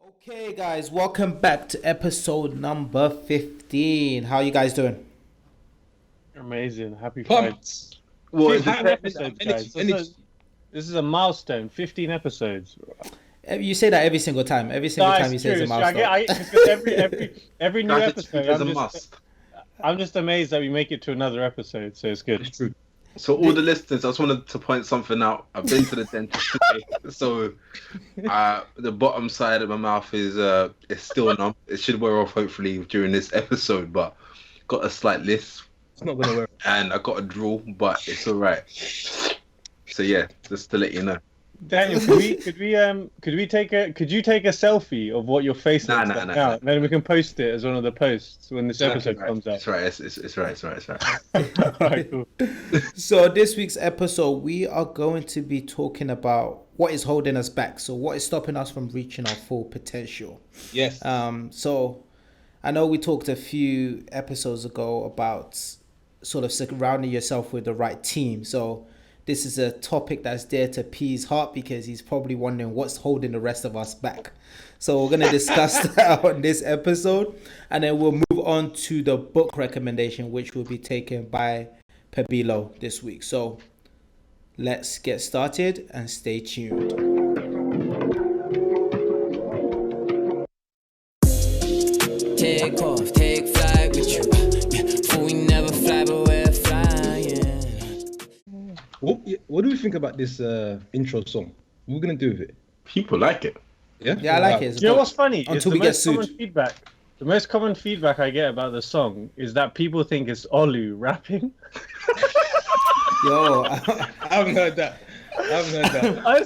Okay, guys, welcome back to episode number 15. How are you guys doing? Amazing. Happy Friday. Pumped. Well, 15 episodes, energy, guys. energy. This is a milestone. 15 episodes. You say that every single time. Every single time you say it's a milestone. Because every new Guys, episode, it's a must. I'm just amazed that we make it to another episode, so it's good. It's true. So all the listeners, I just wanted to point something out. I've been to the dentist today, so the bottom side of my mouth is still numb. It should wear off hopefully during this episode, but got a slight lisp. It's not gonna work. And I got a drool, but it's all right. So yeah, just to let you know. Daniel, could you take a selfie of what your face looks like now? And then we can post it as one of the posts when this episode comes out. It's right. It's right. All right, cool. So this week's episode, we are going to be talking about what is holding us back. So what is stopping us from reaching our full potential? Yes. So I know we talked a few episodes ago about sort of surrounding yourself with the right team. So this is a topic that's dear to P's heart because he's probably wondering what's holding the rest of us back. So we're going to discuss that on this episode, and then we'll move on to the book recommendation, which will be taken by Pabilo this week. So let's get started and stay tuned. Take off, take flight with you. For we never fly, but we're flying. What do we think about this intro song? What are we gonna do with it? People like it. Yeah, I like it. You know what's funny? Until we get sued. The most common feedback I get about the song is that people think it's Olu rapping. Yo, I haven't heard that.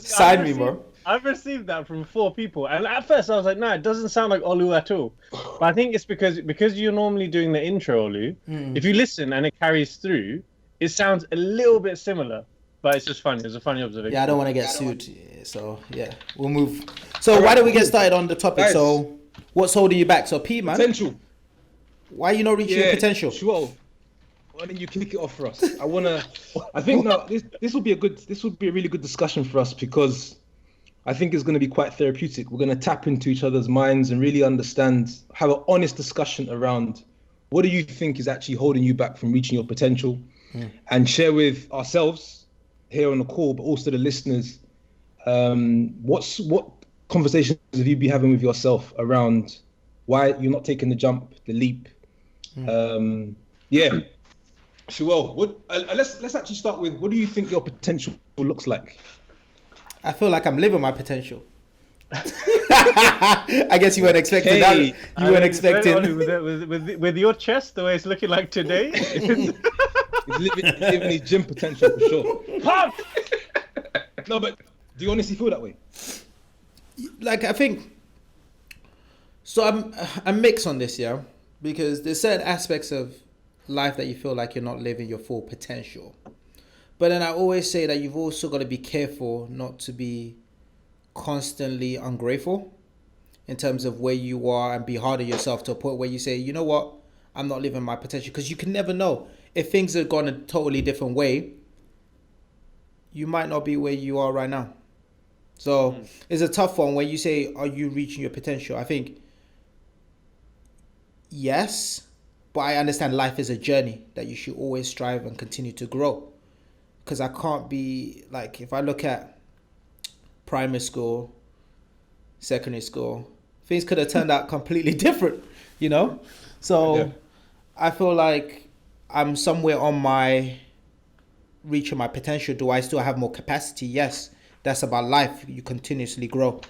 sign me, bro. I've received that from 4 people, and at first I was like, "No, it doesn't sound like Olu at all." But I think it's because you're normally doing the intro, Olu. If you listen and it carries through, it sounds a little bit similar. But it's just funny. It's a funny observation. Yeah, I don't want to get sued. Yeah, so yeah, we'll move. So why don't we get started on the topic? Guys. So what's holding you back? So P, man, Potential. why are you not reaching your potential? Sure. Why don't you kick it off for us? I think now this will be a really good discussion for us because I think it's going to be quite therapeutic. We're going to tap into each other's minds and really understand, have an honest discussion around what do you think is actually holding you back from reaching your potential, and share with ourselves here on the call, but also the listeners, what conversations have you been having with yourself around why you're not taking the jump, the leap? Yeah. Shuel, let's actually start with, what do you think your potential looks like? I feel like I'm living my potential. I guess you weren't expecting that. You weren't expecting. With your chest, the way it's looking like today. He's living his gym potential for sure. Pop! No, but do you honestly feel that way? Like, I think. So I'm mixed on this, yeah, because there's certain aspects of life that you feel like you're not living your full potential. But then I always say that you've also got to be careful not to be constantly ungrateful in terms of where you are, and be hard on yourself to a point where you say, you know what, I'm not living my potential, because you can never know. If things have gone a totally different way, you might not be where you are right now. So it's a tough one when you say, are you reaching your potential? I think yes, but I understand life is a journey that you should always strive and continue to grow. Because I can't be, like, if I look at primary school, secondary school, things could have turned out completely different, you know? So yeah. I feel like I'm somewhere on my reaching my potential. Do I still have more capacity? Yes. That's about life. You continuously grow.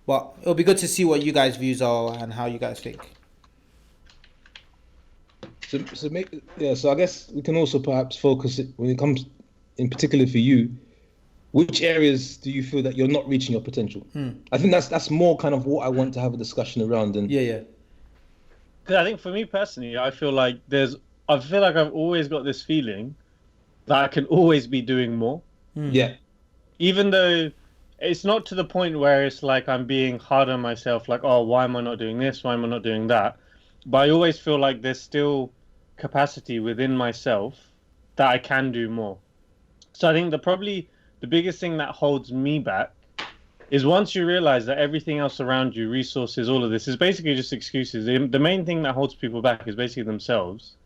But it'll be good to see what you guys' views are and how you guys think. So I guess we can also perhaps focus it when it comes, in particular for you, which areas do you feel that you're not reaching your potential? I think that's more kind of what I want to have a discussion around. And yeah. Because I think for me personally, I feel like I've always got this feeling that I can always be doing more. Yeah. Even though it's not to the point where it's like I'm being hard on myself, like, oh, why am I not doing this? Why am I not doing that? But I always feel like there's still capacity within myself that I can do more. So I think the biggest thing that holds me back is once you realize that everything else around you, resources, all of this, is basically just excuses. The main thing that holds people back is basically themselves.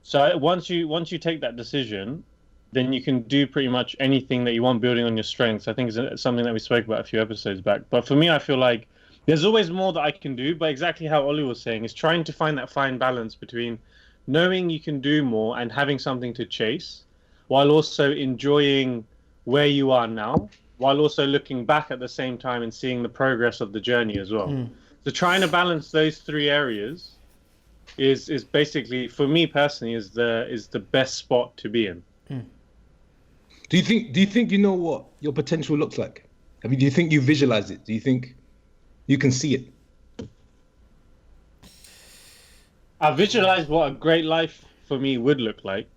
So once you take that decision, then you can do pretty much anything that you want, building on your strengths. I think it's something that we spoke about a few episodes back. But for me, I feel like there's always more that I can do. But exactly how Ollie was saying, is trying to find that fine balance between knowing you can do more and having something to chase, while also enjoying where you are now, while also looking back at the same time and seeing the progress of the journey as well. So trying to balance those three areas is basically, for me personally, is the best spot to be in. Do you think you know what your potential looks like? Do you think you visualize it? Do you think you can see it? I visualize what a great life for me would look like.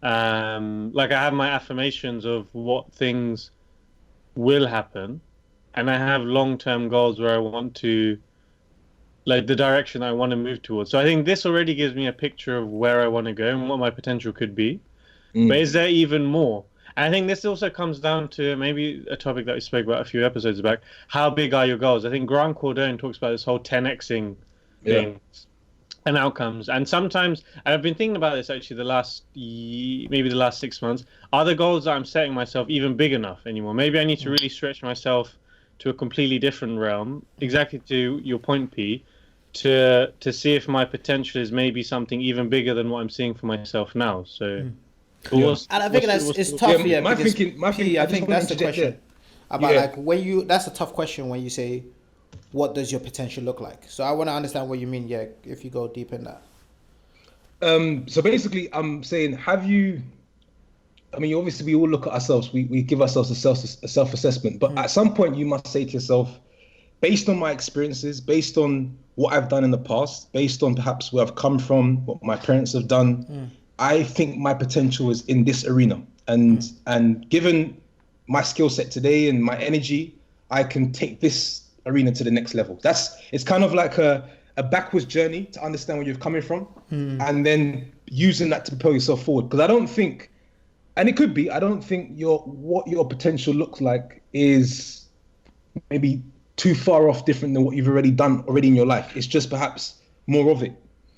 Like I have my affirmations of what things will happen, and I have long-term goals where I want to, like the direction I want to move towards. So I think this already gives me a picture of where I want to go and what my potential could be. But is there even more? And I think this also comes down to maybe a topic that we spoke about a few episodes back. How big are your goals? I think Grant Cardone talks about this whole 10xing thing and outcomes. And sometimes, and I've been thinking about this actually the last 6 months, are the goals that I'm setting myself even big enough anymore? Maybe I need to really stretch myself to a completely different realm, exactly to your point, P, to see if my potential is maybe something even bigger than what I'm seeing for myself now. So... And I think it's tough. My because thinking, I think that's the question. About like that's a tough question when you say, what does your potential look like? So I want to understand what you mean. Yeah, if you go deep in that. So basically, I'm saying, have you? I mean, obviously, we all look at ourselves. We give ourselves a self-assessment. But at some point, you must say to yourself, based on my experiences, based on what I've done in the past, based on perhaps where I've come from, what my parents have done. I think my potential is in this arena, and given my skill set today and my energy, I can take this arena to the next level. It's kind of like a backwards journey to understand where you're coming from, and then using that to propel yourself forward. Because I don't think, and it could be, I don't think what your potential looks like is maybe too far off different than what you've already done in your life. It's just perhaps more of it.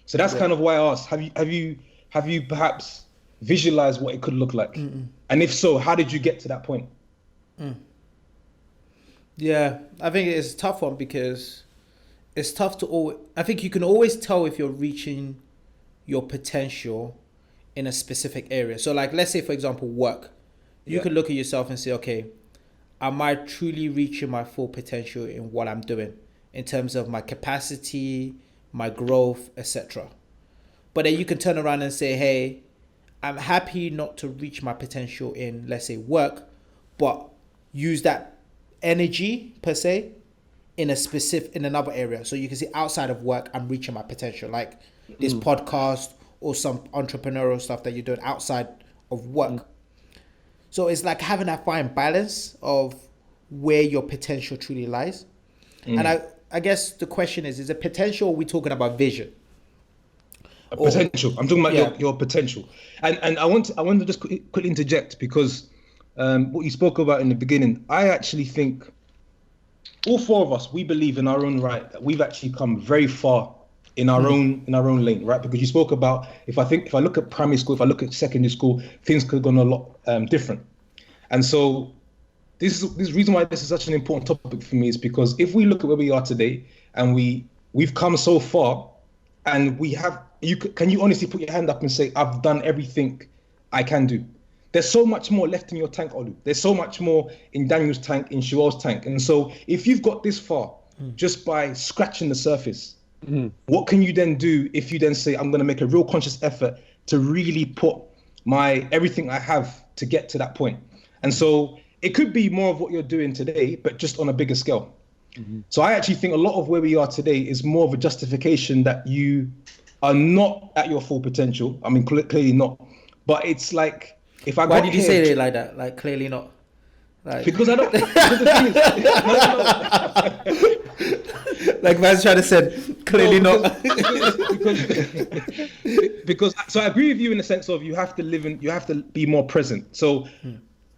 So that's kind of why I asked, have you perhaps visualized what it could look like? And if so, how did you get to that point? Yeah, I think it's a tough one because it's tough to I think you can always tell if you're reaching your potential in a specific area. So like, let's say, for example, work. You can look at yourself and say, okay, am I truly reaching my full potential in what I'm doing in terms of my capacity, my growth, etc.? But then you can turn around and say, hey, I'm happy not to reach my potential in, let's say, work, but use that energy per se in another area. So you can see outside of work, I'm reaching my potential, like this podcast or some entrepreneurial stuff that you're doing outside of work. So it's like having that fine balance of where your potential truly lies. And I guess the question is it potential, or are we talking about vision? Potential. I'm talking about your potential, and I want to just quickly interject because what you spoke about in the beginning. I actually think all four of us, we believe in our own right that we've actually come very far in our own lane, right? Because you spoke about if I look at primary school, if I look at secondary school, things could have gone a lot different, and so this reason why this is such an important topic for me is because if we look at where we are today and we've come so far, and we have. Can you honestly put your hand up and say, I've done everything I can do? There's so much more left in your tank, Olu. There's so much more in Daniel's tank, in Shuel's tank. And so if you've got this far just by scratching the surface, what can you then do if you then say, I'm going to make a real conscious effort to really put everything I have to get to that point? And so it could be more of what you're doing today, but just on a bigger scale. So I actually think a lot of where we are today is more of a justification that you are not at your full potential. I mean, clearly not. But it's like, if I Why did you say it like that? Like, clearly not. Like... Because I don't. Because the thing is, like man's trying to say, clearly not. Because so I agree with you in the sense of you have to be more present. So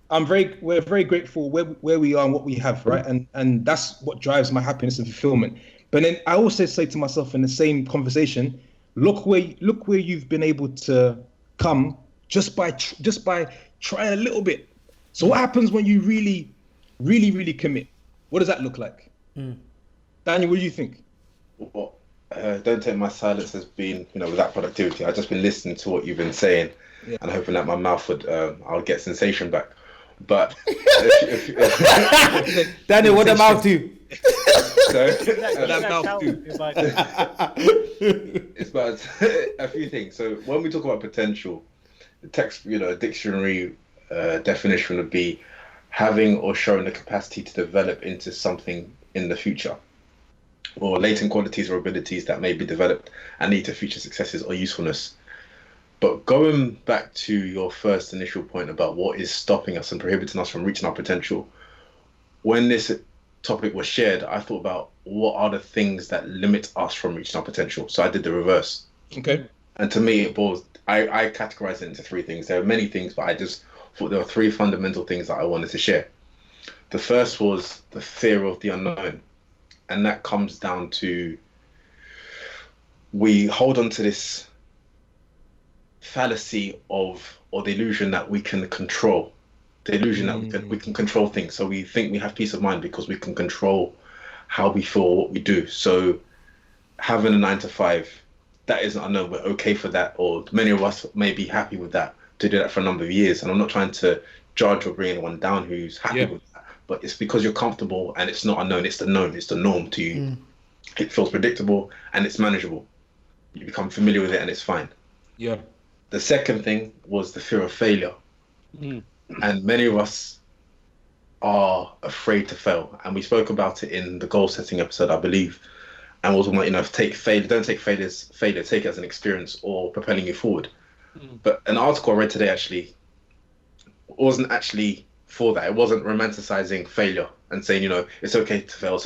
we're very grateful where we are and what we have, right? And that's what drives my happiness and fulfillment. But then I also say to myself in the same conversation, look where you've been able to come just by trying a little bit. So what happens when you really, really, really commit? What does that look like? Daniel, what do you think? Well, don't take my silence as being, without productivity. I've just been listening to what you've been saying, and hoping that my mouth would, I'll get sensation back. But Daniel, what the mouth do? It's about a few things. So when we talk about potential, the text, dictionary definition would be having or showing the capacity to develop into something in the future, or latent qualities or abilities that may be developed and lead to future successes or usefulness. But going back to your first initial point about what is stopping us and prohibiting us from reaching our potential, when this topic was shared, I thought about what are the things that limit us from reaching our potential. So I did the reverse. Okay. And to me, I categorized it into three things. There are many things, but I just thought there were three fundamental things that I wanted to share. The first was the fear of the unknown. And that comes down to, we hold on to this fallacy or the illusion that we can control, the illusion that we can control things. So we think we have peace of mind because we can control how we feel, what we do. So having a 9 to 5, that isn't unknown. We're okay for that, or many of us may be happy with that, to do that for a number of years. And I'm not trying to judge or bring anyone down who's happy with that, but it's because you're comfortable and it's not unknown. It's the known. It's the norm to you. It feels predictable and it's manageable. You become familiar with it and it's fine. Yeah. The second thing was the fear of failure. And many of us are afraid to fail. And we spoke about it in the goal setting episode, I believe. And we're talking about, don't take failure, take it as an experience or propelling you forward. But an article I read today actually wasn't actually for that. It wasn't romanticizing failure and saying, it's okay to fail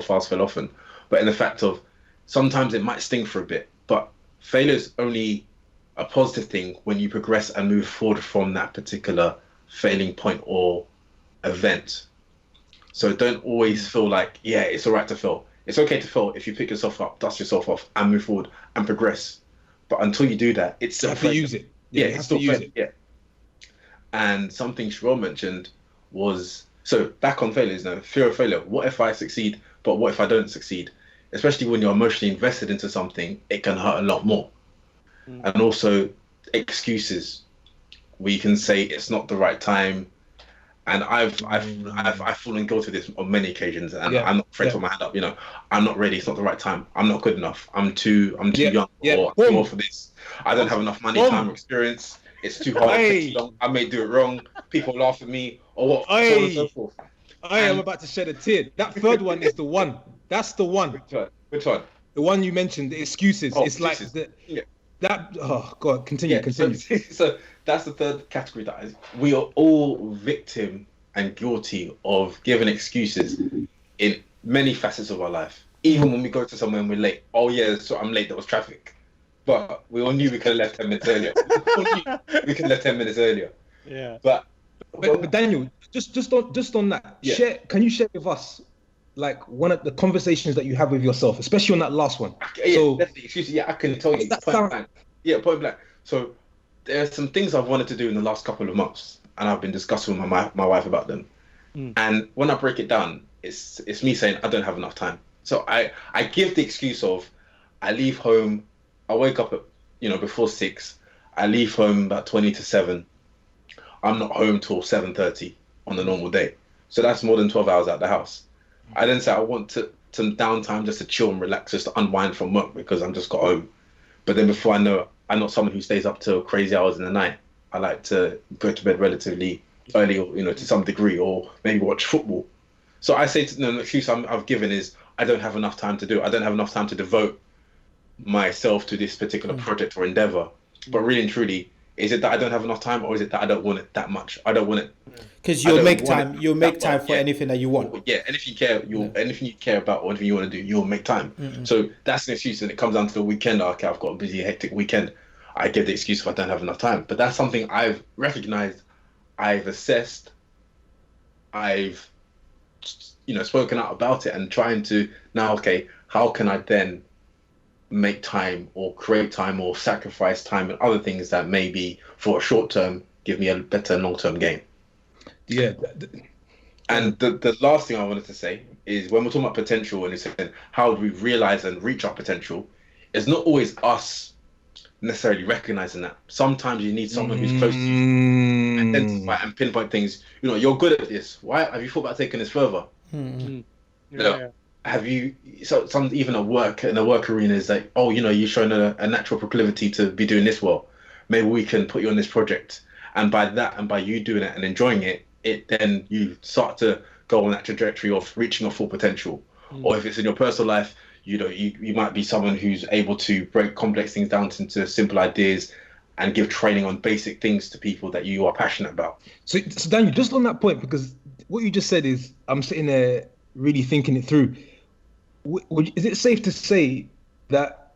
fast, fail often. But in the fact of, sometimes it might sting for a bit, but failure is only a positive thing when you progress and move forward from that particular failing point or event. So don't always feel like, it's all right to fail. It's okay to fail if you pick yourself up, dust yourself off, and move forward and progress. But until you do that, it's still you have to use it. Yeah, it's still use it. Yeah. And something Sharon mentioned was, so back on failures now, fear of failure. What if I succeed, but what if I don't succeed? Especially when you're emotionally invested into something, it can hurt a lot more. And also excuses. We can say it's not the right time. And I've fallen guilty of this on many occasions, and I'm not afraid to put my hand up. I'm not ready. It's not the right time. I'm not good enough. I'm too young, or I'm too old for this. I don't have enough money, time, or experience. It's too hard. It takes too long. I may do it wrong. People laugh at me, or what? So on and so forth. I am about to shed a tear. That third one is the one. That's the one. Which one? The one you mentioned, the excuses. It's excuses. Like that. Oh God, continue. So that's the third category. We are all victim and guilty of giving excuses in many facets of our life. Even when we go to somewhere and we're late. Oh yeah, so I'm late. There was traffic, but we all knew we could have left 10 minutes earlier. We could have left 10 minutes earlier. Yeah. But Daniel, just on that, can you share with us like one of the conversations that you have with yourself, especially on that last one? Definitely. Excuse me. I can tell you. Point blank. So there are some things I've wanted to do in the last couple of months, and I've been discussing with my wife about them. And when I break it down, it's me saying I don't have enough time. So I give the excuse of, I leave home, I wake up at before 6, I leave home about 20 to 7. I'm not home till 7:30 on a normal day. So that's more than 12 hours out of the house. I then say I want some downtime just to chill and relax, just to unwind from work because I'm just got home. But then before I know, I'm not someone who stays up till crazy hours in the night. I like to go to bed relatively early, or to some degree, or maybe watch football. So I say the excuse I've given is I don't have enough time to do it. I don't have enough time to devote myself to this particular project or endeavor. But really and truly, is it that I don't have enough time, or is it that I don't want it that much? I don't want it because you'll make time. You'll make time for anything that you want. Yeah, and if you care, anything you care about or anything you want to do, you'll make time. So that's an excuse, and it comes down to the weekend. Okay, I've got a busy, hectic weekend. I give the excuse if I don't have enough time. But that's something I've recognized I've assessed, I've spoken out about it, and trying to now, okay, how can I then make time or create time or sacrifice time and other things that maybe for a short term give me a better long term gain. Yeah. And the last thing I wanted to say is when we're talking about potential and it's saying how do we realize and reach our potential, it's not always us necessarily recognizing that. Sometimes you need someone who's close to you, identify and pinpoint things. You're good at this. Why have you thought about taking this further? Have you some even at work in a work arena is like, oh, you're showing a natural proclivity to be doing this well. Maybe we can put you on this project, and by that and by you doing it and enjoying it, then you start to go on that trajectory of reaching your full potential. Or if it's in your personal life, you might be someone who's able to break complex things down into simple ideas and give training on basic things to people that you are passionate about. So Daniel, just on that point, because what you just said is, I'm sitting there really thinking it through. Is it safe to say that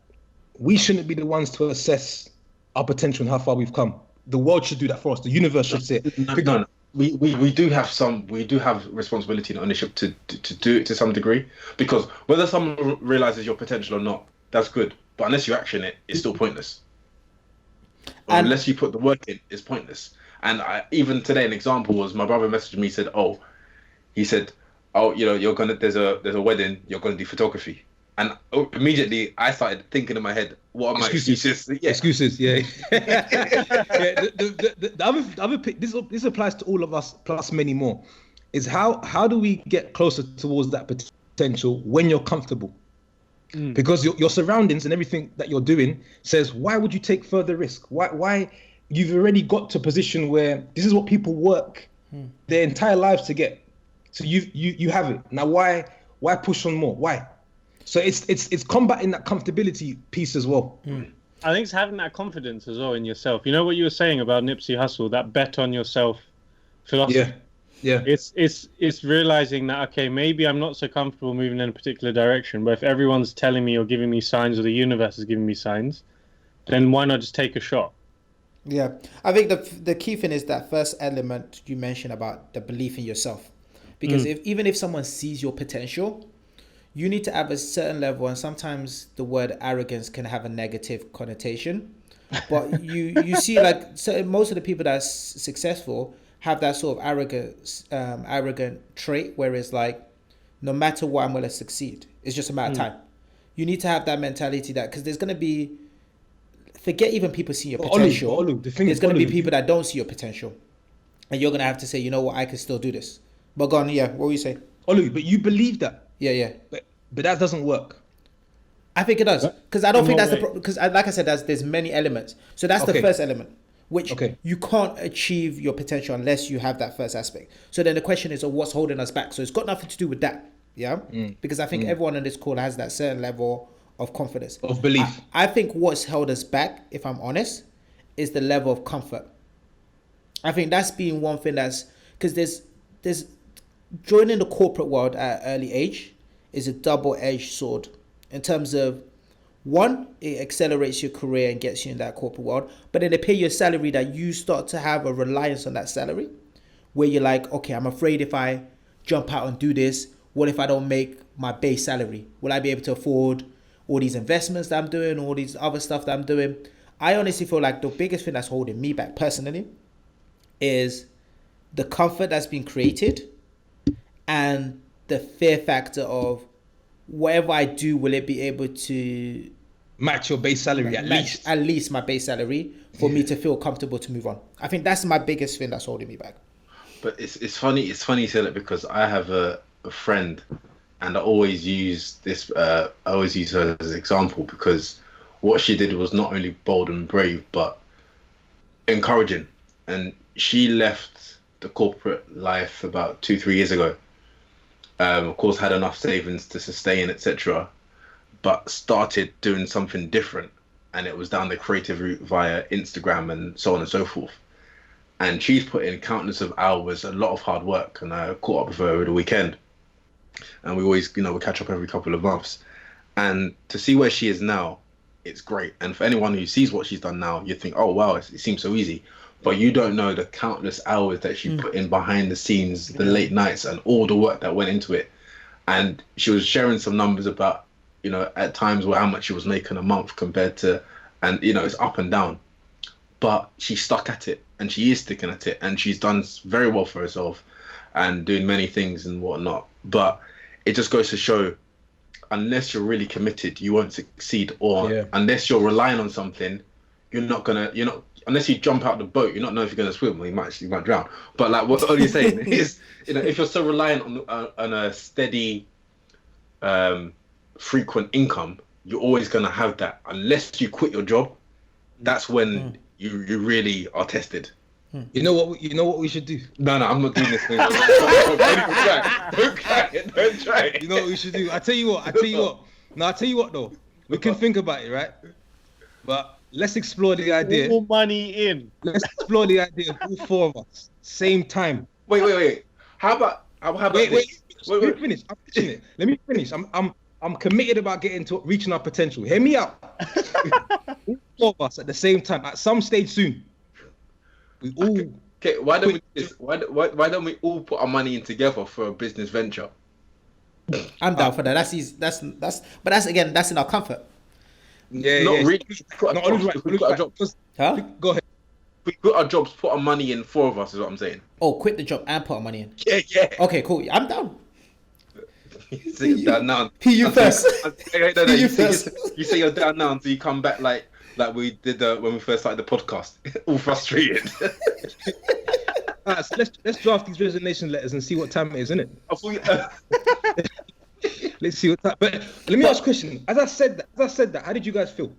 we shouldn't be the ones to assess our potential and how far we've come? The world should do that for us. The universe should say it. No. We do have responsibility and ownership to do it to some degree, because whether someone realizes your potential or not, that's good. But unless you action it, it's still pointless. And unless you put the work in, it's pointless. And even today, an example was my brother messaged me, said, there's a wedding, you're gonna do photography. And immediately I started thinking in my head, what are my excuses? Yeah. Excuses, yeah. The other this applies to all of us plus many more. Is how do we get closer towards that potential when you're comfortable? Because your surroundings and everything that you're doing says, why would you take further risk? Why you've already got to a position where this is what people work their entire lives to get. So you have it. Now why push on more? Why? So it's combating that comfortability piece as well. I think it's having that confidence as well in yourself. You know what you were saying about Nipsey Hussle, that bet on yourself philosophy. Yeah. It's realizing that, okay, maybe I'm not so comfortable moving in a particular direction, but if everyone's telling me or giving me signs, or the universe is giving me signs, then why not just take a shot? Yeah, I think the key thing is that first element you mentioned about the belief in yourself, because even if someone sees your potential, you need to have a certain level, and sometimes the word arrogance can have a negative connotation, but you see, like, most of the people that's successful have that sort of arrogant trait where it's like, no matter what, I'm going to succeed. It's just a matter of time. You need to have that mentality that, because there's going to be, forget even people seeing your potential. There's going to be people that don't see your potential. And you're going to have to say, you know what, I can still do this. But go on, what were you saying? Olu, but you believe that. Yeah. But that doesn't work. I think it does. Because I don't think that's the problem. Because like I said, there's many elements. So that's the first element, which you can't achieve your potential unless you have that first aspect. So then the question is, what's holding us back? So it's got nothing to do with that. Yeah. Because I think everyone on this call has that certain level of confidence. Of belief. I think what's held us back, if I'm honest, is the level of comfort. I think that's been one thing that's, because there's joining the corporate world at an early age is a double-edged sword in terms of, one, it accelerates your career and gets you in that corporate world, but then they pay you a salary that you start to have a reliance on that salary, where you're like, okay, I'm afraid if I jump out and do this, what if I don't make my base salary? Will I be able to afford all these investments that I'm doing, all these other stuff that I'm doing? I honestly feel like the biggest thing that's holding me back personally is the comfort that's been created and the fear factor of, whatever I do, will it be able to match your base salary at least my base salary for me to feel comfortable to move on? I think that's my biggest thing that's holding me back. But it's funny you say that, because I have a friend, and I always use her as an example, because what she did was not only bold and brave but encouraging. And she left the corporate life about 2-3 years ago. Of course, had enough savings to sustain, etc., but started doing something different, and it was down the creative route via Instagram and so on and so forth. And she's put in countless of hours, a lot of hard work, and I caught up with her over the weekend, and we always, we catch up every couple of months. And to see where she is now, it's great. And for anyone who sees what she's done now, you think, oh wow, it seems so easy. but you don't know the countless hours that she put in behind the scenes, the late nights, and all the work that went into it. And she was sharing some numbers about, you know, at times where how much she was making a month compared to, and you know, it's up and down. But she stuck at it, and she is sticking at it, and she's done very well for herself, and doing many things and whatnot. But it just goes to show, unless you're really committed, you won't succeed. Or unless you're relying on something, you're not unless you jump out the boat, you're not know if you're gonna swim, or you might drown. But like what Oli's saying is, you know, if you're so reliant on a steady, frequent income, you're always gonna have that. Unless you quit your job, that's when you really are tested. You know what we should do? No, I'm not doing this thing. Don't try it. You know what we should do? I tell you what. No, I tell you what though. We can think about it, right? But let's explore the idea. More money in. Let's explore the idea of all four of us, same time. Wait. How about this? Let me finish. I'm pitching it. Let me finish. I'm committed about reaching our potential. Hear me out. All four of us at the same time, at some stage soon. We all. Okay. Why don't we do this? Why don't we all put our money in together for a business venture? I'm down for that. That's easy. That's in our comfort. Yeah, not yeah. really. Not only right. Huh? Go ahead. We quit our jobs, put our money in, four of us is what I'm saying. Oh, quit the job and put our money in. Yeah. Okay, cool. I'm down. You say you're down now. You first. You say you're down now until you come back like we did when we first started the podcast. All frustrated. Right, so let's draft these resignation letters and see what time it is, innit? Let's see what time. But let me ask a question. As I said that, how did you guys feel?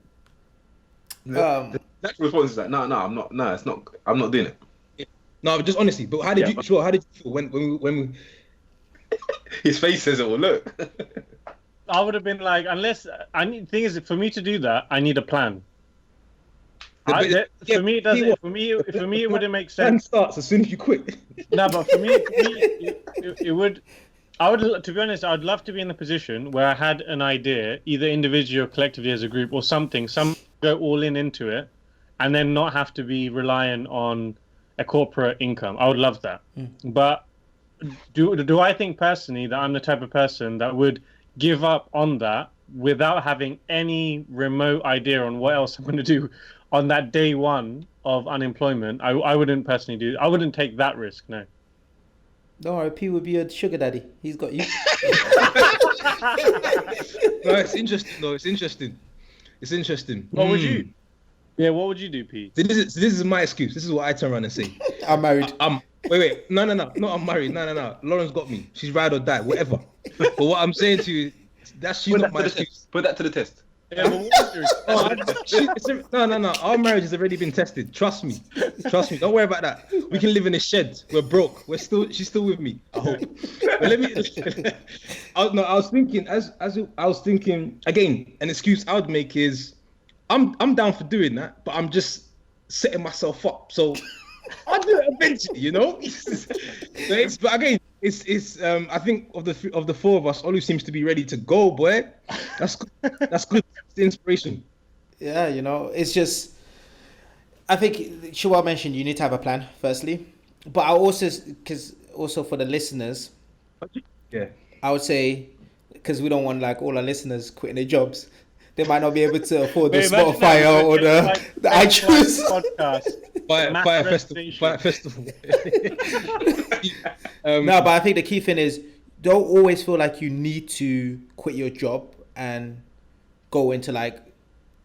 The natural response is like, no, I'm not. No, it's not. I'm not doing it. No, just honestly. But how did you feel? How did you feel when we? His face says it all. Look. I would have been like, thing is, for me to do that, I need a plan. For me, it wouldn't make sense. Plan starts as soon as you quit. No, but for me, it would. To be honest, I'd love to be in a position where I had an idea, either individually or collectively as a group or something. Some go all into it, and then not have to be reliant on a corporate income. I would love that. But do I think personally that I'm the type of person that would give up on that without having any remote idea on what else I'm going to do on that day one of unemployment? I wouldn't personally do. I wouldn't take that risk. No. Don't worry, P would be a sugar daddy. He's got you. No, it's interesting. It's interesting. What would you? Yeah, what would you do, P? This is my excuse. This is what I turn around and say. I'm married. Wait. No. Not I'm married. No. Lauren's got me. She's ride or die, whatever. But what I'm saying to you, she's not my excuse. Put that to the test. Yeah, No. Our marriage has already been tested. Trust me. Don't worry about that. We can live in a shed. We're broke. She's still with me. I hope. But I was thinking again. An excuse I would make is, I'm down for doing that, but I'm just setting myself up. So I'll do it eventually, you know. But again, it's I think of the four of us, Olu seems to be ready to go, boy. That's good. That's good. It's the inspiration. Yeah, you know, it's just, I think Shiwa mentioned you need to have a plan firstly, but I also for the listeners, I would say, because we don't want like all our listeners quitting their jobs. They might not be able to afford the Spotify or the iTunes podcast. Fire festival. No, but I think the key thing is, don't always feel like you need to quit your job and go into like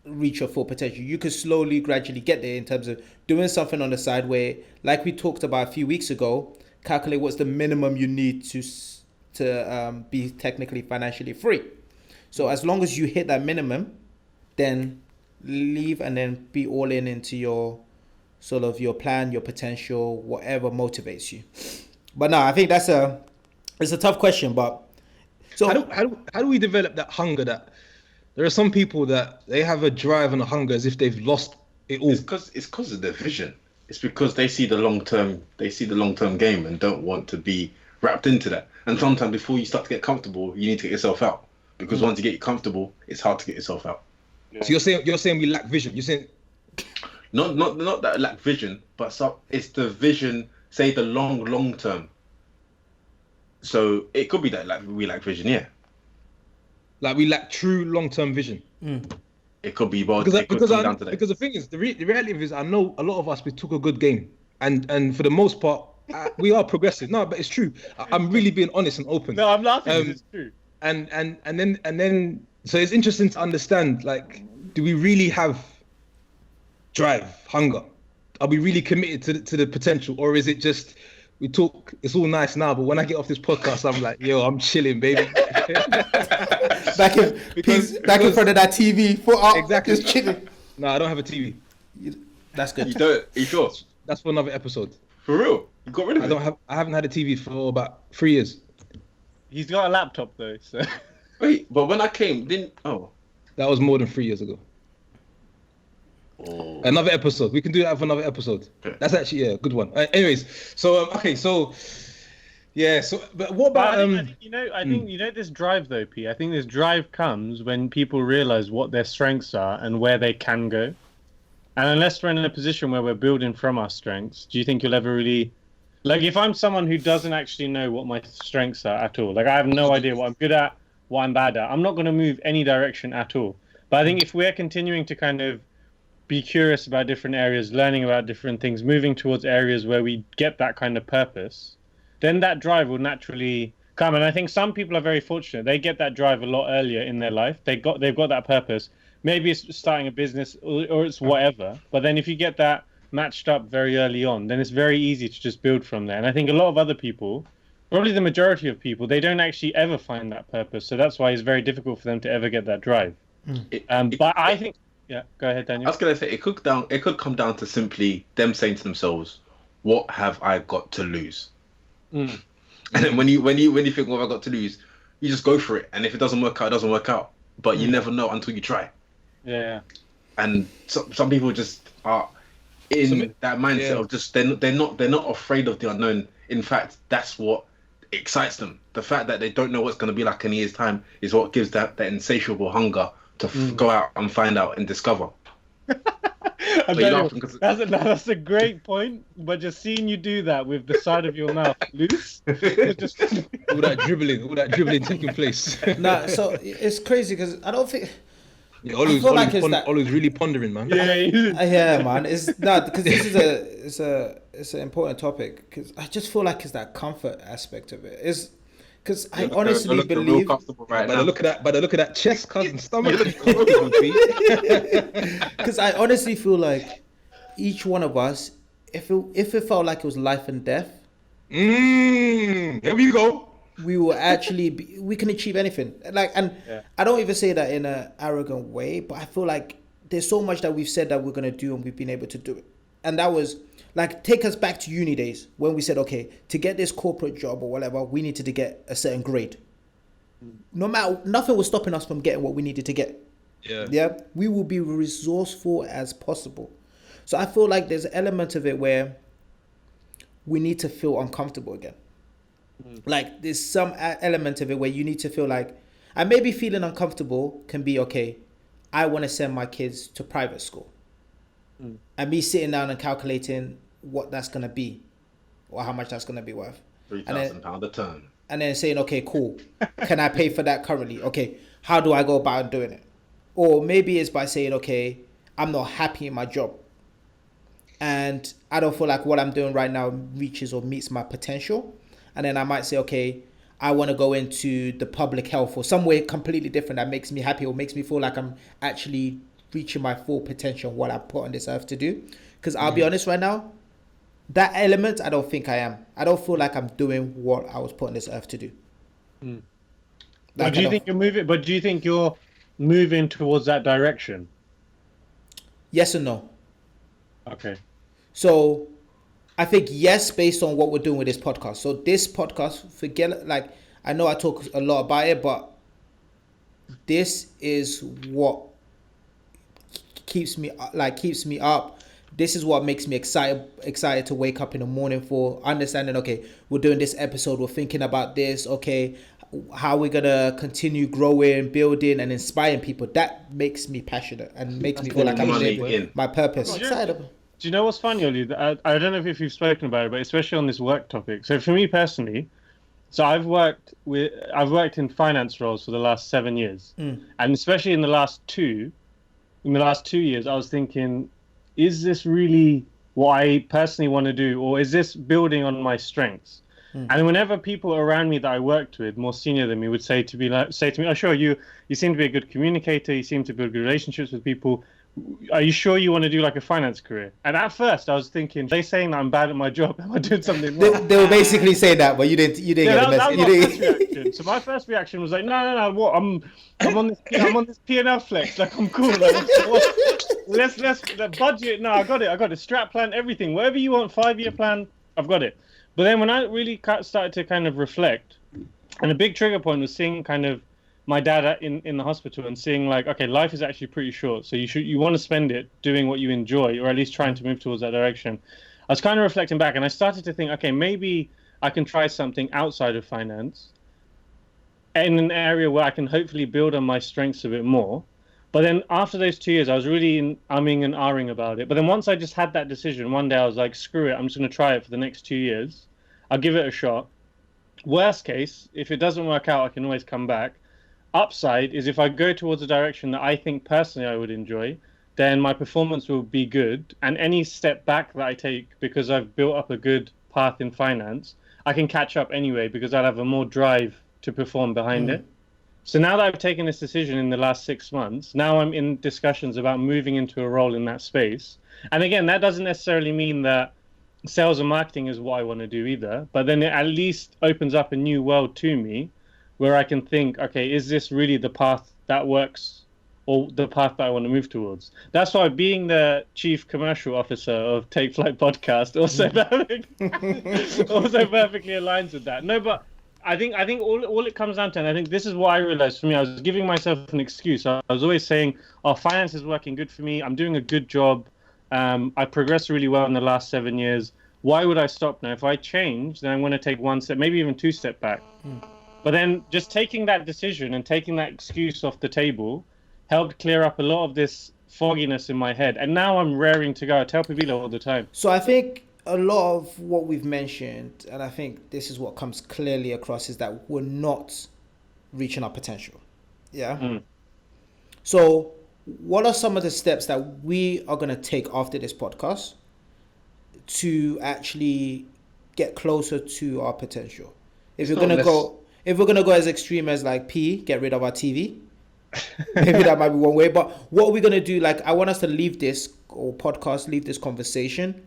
reach your full potential. You could slowly, gradually get there in terms of doing something on the side where, like we talked about a few weeks ago, calculate what's the minimum you need to be technically financially free. So as long as you hit that minimum, then leave and then be all into your sort of your plan, your potential, whatever motivates you. But no, I think it's a tough question. But so how do we develop that hunger? That there are some people that they have a drive and a hunger as if they've lost it all. It's because of their vision. It's because they see the long term game and don't want to be wrapped into that. And sometimes before you start to get comfortable, you need to get yourself out. Because once you get comfortable, it's hard to get yourself out. So you're saying we lack vision. You're saying Not that I lack vision, but it's the vision, say the long term. So it could be that like we lack vision, yeah. Like we lack true long-term vision. It could be, but Because it could come down to that. because the thing is, the reality is, I know a lot of us, we took a good game, and for the most part, we are progressive. No, but it's true. I'm really being honest and open. No, I'm laughing because it's true. And then, so it's interesting to understand, like, do we really have drive, hunger? Are we really committed to the potential, or is it just we talk? It's all nice now, but when I get off this podcast, I'm like, yo, I'm chilling, baby. back in front of that TV, exactly, just chilling. No, I don't have a TV. That's good. You don't? You sure? That's for another episode. For real? You got rid of it? I haven't had a TV for about 3 years. He's got a laptop though, so. Wait, but when I came, That was more than 3 years ago. Oh. Another episode. We can do that for another episode. Okay. That's actually a good one. Anyways, so okay, so yeah, so but what about I think you know this drive though, P. I think this drive comes when people realize what their strengths are and where they can go. And unless we're in a position where we're building from our strengths, do you think you'll ever really, like, if I'm someone who doesn't actually know what my strengths are at all, like I have no idea what I'm good at, what I'm bad at, I'm not going to move any direction at all. But I think if we're continuing to kind of be curious about different areas, learning about different things, moving towards areas where we get that kind of purpose, then that drive will naturally come. And I think some people are very fortunate. They get that drive a lot earlier in their life. They've got that purpose. Maybe it's starting a business or it's whatever. But then if you get that matched up very early on, then it's very easy to just build from there. And I think a lot of other people, probably the majority of people, they don't actually ever find that purpose. So that's why it's very difficult for them to ever get that drive. But I think, yeah, go ahead, Daniel. I was gonna say it could come down to simply them saying to themselves, "What have I got to lose?" And then when you think, "What have I got to lose?" you just go for it. And if it doesn't work out, it doesn't work out. But you never know until you try. Yeah. And some people just are in that mindset of just they're not afraid of the unknown. In fact, that's what excites them. The fact that they don't know what's going to be like in a year's time is what gives that insatiable hunger to go out and find out and discover. That's a great point, but just seeing you do that with the side of your mouth loose, just all that dribbling taking place. Nah, so it's crazy because I don't think. Yeah, Olu's really pondering, man. Yeah, man. It's not because this is an important topic because I just feel like it's that comfort aspect of it. Is because I honestly believe. By the look of that chest, cousin, stomach. Because I honestly feel like each one of us, if it felt like it was life and death, here we go. We will actually we can achieve anything. Like, and I don't even say that in an arrogant way, but I feel like there's so much that we've said that we're gonna do and we've been able to do it. And that was like, take us back to uni days when we said, okay, to get this corporate job or whatever, we needed to get a certain grade. No matter, nothing was stopping us from getting what we needed to get. Yeah. We will be resourceful as possible. So I feel like there's an element of it where we need to feel uncomfortable again. Like there's some element of it where you need to feel like, and maybe feeling uncomfortable can be, okay, I want to send my kids to private school. And me sitting down and calculating what that's going to be or how much that's going to be worth. £3,000 a term. And then saying, okay, cool. Can I pay for that currently? Okay, how do I go about doing it? Or maybe it's by saying, okay, I'm not happy in my job. And I don't feel like what I'm doing right now reaches or meets my potential. And then I might say, okay, I want to go into the public health or somewhere completely different that makes me happy or makes me feel like I'm actually reaching my full potential, what I put on this earth to do. Because I'll be honest right now, that element, I don't think I am. I don't feel like I'm doing what I was put on this earth to do. But do you think you're moving? But do you think you're moving towards that direction? Yes and no. Okay. So I think yes, based on what we're doing with this podcast. So this podcast, forget, like, I know I talk a lot about it, but this is what keeps me up. This is what makes me excited to wake up in the morning for, understanding, okay, we're doing this episode, we're thinking about this, okay, how we're gonna continue growing, building, and inspiring people. That makes me passionate and makes me feel like I'm money living in. my purpose. Sure. Excited. Do you know what's funny, Oli? I don't know if you've spoken about it, but especially on this work topic. So for me personally, so I've worked in finance roles for the last 7 years, and especially in the last 2 years, I was thinking, is this really what I personally want to do, or is this building on my strengths? And whenever people around me that I worked with, more senior than me, would say to me, "Oh, sure, you seem to be a good communicator. You seem to build good relationships with people. Are you sure you want to do like a finance career?" And at first, I was thinking, "Are they saying that I'm bad at my job? Am I doing something wrong?" They were basically saying that, but you didn't Yeah, get the that message. was my first reaction. So my first reaction was like, no, what? I'm on this P&L flex. Like, I'm cool. Like, let's the budget. No, I got it. Strat plan, everything. Whatever you want, 5-year plan, I've got it. But then when I really started to kind of reflect, and a big trigger point was seeing kind of my dad in the hospital and seeing like, okay, life is actually pretty short. So you want to spend it doing what you enjoy, or at least trying to move towards that direction. I was kind of reflecting back, and I started to think, okay, maybe I can try something outside of finance in an area where I can hopefully build on my strengths a bit more. But then after those 2 years, I was really umming and ahhing about it. But then once I just had that decision, one day I was like, screw it, I'm just going to try it for the next 2 years. I'll give it a shot. Worst case, if it doesn't work out, I can always come back. Upside is if I go towards a direction that I think personally I would enjoy, then my performance will be good. And any step back that I take because I've built up a good path in finance, I can catch up anyway because I'll have a more drive to perform behind it. So now that I've taken this decision in the last 6 months, now I'm in discussions about moving into a role in that space. And again, that doesn't necessarily mean that sales and marketing is what I want to do either, but then it at least opens up a new world to me where I can think, okay, is this really the path that works or the path that I want to move towards? That's why being the chief commercial officer of Take Flight podcast also perfectly aligns with that. No, but I think all it comes down to, and I think this is what I realized for me, I was giving myself an excuse. I was always saying, oh, finance is working good for me. I'm doing a good job. I progressed really well in the last 7 years. Why would I stop now? If I change, then I'm going to take 1 step, maybe even 2 steps back. But then just taking that decision and taking that excuse off the table helped clear up a lot of this fogginess in my head. And now I'm raring to go. I tell Pabilo all the time. So I think a lot of what we've mentioned, and I think this is what comes clearly across, is that we're not reaching our potential. Yeah. So what are some of the steps that we are going to take after this podcast to actually get closer to our potential? If we're going to go as extreme as like get rid of our TV, maybe that might be one way. But what are we going to do? Like, I want us to leave this conversation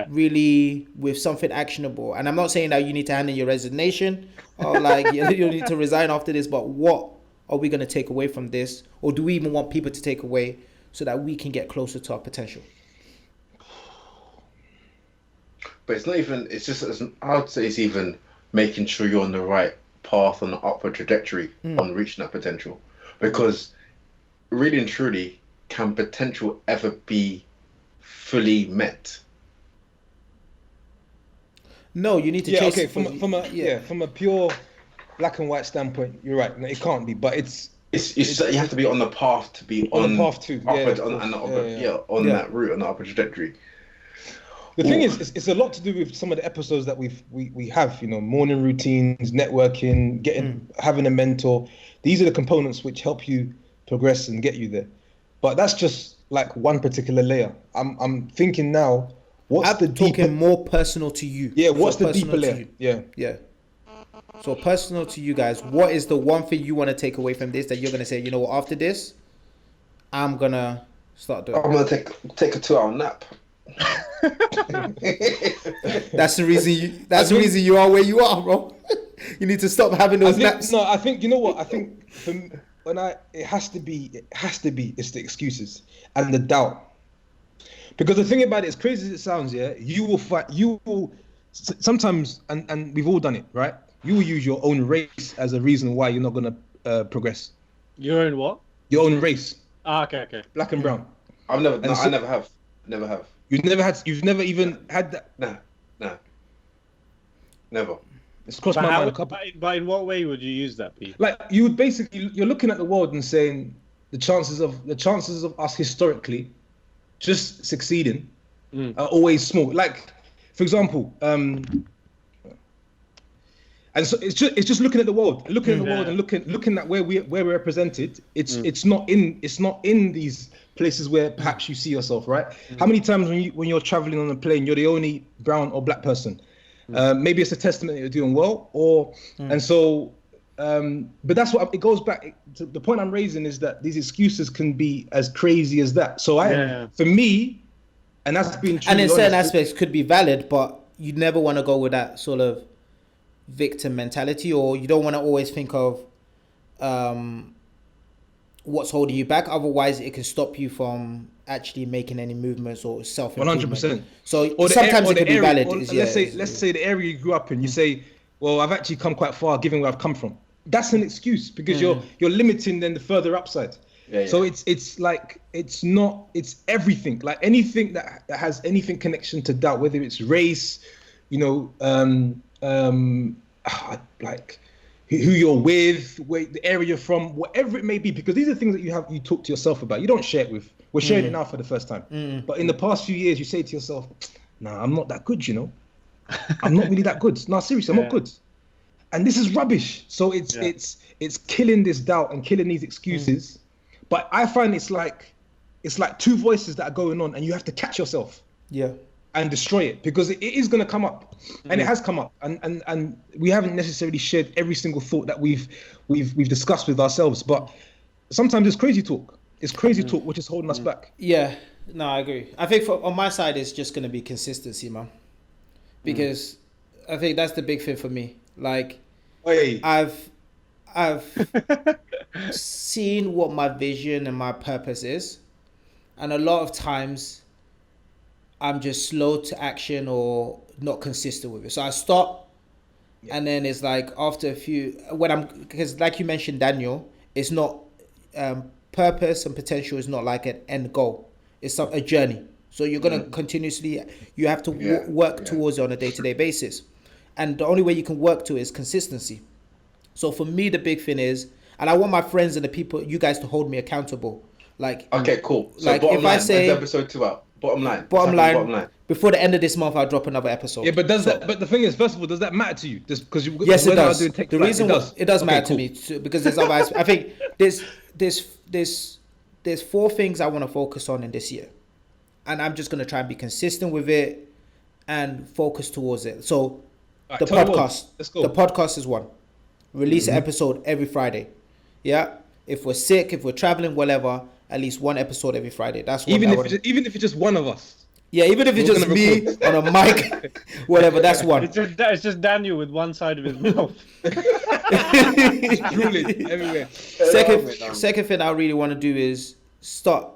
really with something actionable. And I'm not saying that you need to hand in your resignation or like you need to resign after this, but what are we going to take away from this? Or do we even want people to take away so that we can get closer to our potential? But it's not even, I would say it's even making sure you're on the right path, on the upward trajectory on reaching that potential. Because really and truly, can potential ever be fully met? No, you need to chase okay, it. From a pure black and white standpoint, you're right. No, it can't be, but it's you have to be on the path to be on the path to that route, on the upper trajectory. The thing is, it's a lot to do with some of the episodes that we have. You know, morning routines, networking, having a mentor. These are the components which help you progress and get you there. But that's just like one particular layer. I'm thinking now, talking more personal to you? Yeah, what's the deeper layer? Yeah. So personal to you guys, what is the one thing you want to take away from this that you're gonna say, you know what, after this, I'm gonna start doing? I'm gonna take a 2-hour nap. That's the reason you are where you are, bro. You need to stop having those naps. No, I think you know what I think. It has to be. It's the excuses and the doubt. Because the thing about it, as crazy as it sounds, you will sometimes, and we've all done it, right? You will use your own race as a reason why you're not gonna progress. Your own what? Your own race. Okay. Black and brown. I never have. You've never even had that? Nah. Never. It's crossed my mind a couple. But in what way would you use that, Pete? Like you would basically, you're looking at the world and saying the chances of us historically just succeeding are always small. Like, for example, and so it's just looking at the world, and looking at where we're represented. It's not in these places where perhaps you see yourself, right? How many times when you're traveling on a plane, you're the only brown or black person? Maybe it's a testament that you're doing well, and so. But that's what it goes back to. The point I'm raising is that these excuses can be as crazy as that. So for me, and that's been true. And in certain aspects could be valid, but you never want to go with that sort of victim mentality, or you don't want to always think of what's holding you back. Otherwise, it can stop you from actually making any movements or self-improvement. 100%. So sometimes it can be valid. Let's say the area you grew up in, you say, well, I've actually come quite far given where I've come from. That's an excuse because you're limiting then the further upside. So it's everything, like anything that has anything connection to doubt, whether it's race, like who you're with, where the area you're from, whatever it may be, because these are things that you talk to yourself about. You don't share it with. We're sharing it now for the first time. But in the past few years, you say to yourself, "Nah, I'm not that good. I'm not really that good. No, seriously, I'm not good." And this is rubbish. So it's killing this doubt and killing these excuses. But I find it's like two voices that are going on, and you have to catch yourself. And destroy it, because it is going to come up, and it has come up, and we haven't necessarily shared every single thought that we've discussed with ourselves. But sometimes it's crazy talk. It's crazy talk which is holding us back. Yeah, no, I agree. I think on my side, it's just going to be consistency, man. Because I think that's the big thing for me. Like, I've seen what my vision and my purpose is, and a lot of times I'm just slow to action or not consistent with it. So I stop, and then it's like after a few, because like you mentioned, Daniel, it's not purpose and potential is not like an end goal. It's a journey. So you're gonna continuously, you have to work towards it on a day-to-day basis, and the only way you can work to it is consistency. So for me, the big thing is, and I want my friends and the people, you guys, to hold me accountable. Like, okay, cool. So like if I say episode 2 out. Bottom line. Before the end of this month, I'll drop another episode. Yeah, but But the thing is, first of all, does that matter to you? Just because yes, it does. The reason it does matter to me too, because there's other. I think there's 4 things I want to focus on in this year, and I'm just gonna try and be consistent with it and focus towards it. So the podcast. Let's go. The podcast is one. Release an episode every Friday. Yeah. If we're sick, if we're traveling, whatever, at least one episode every Friday. That's what even if it's just one of us. Yeah, even if it's just me on a mic, whatever. That's one. It's just Daniel with one side of his mouth. Drooling everywhere. Second thing I really want to do is start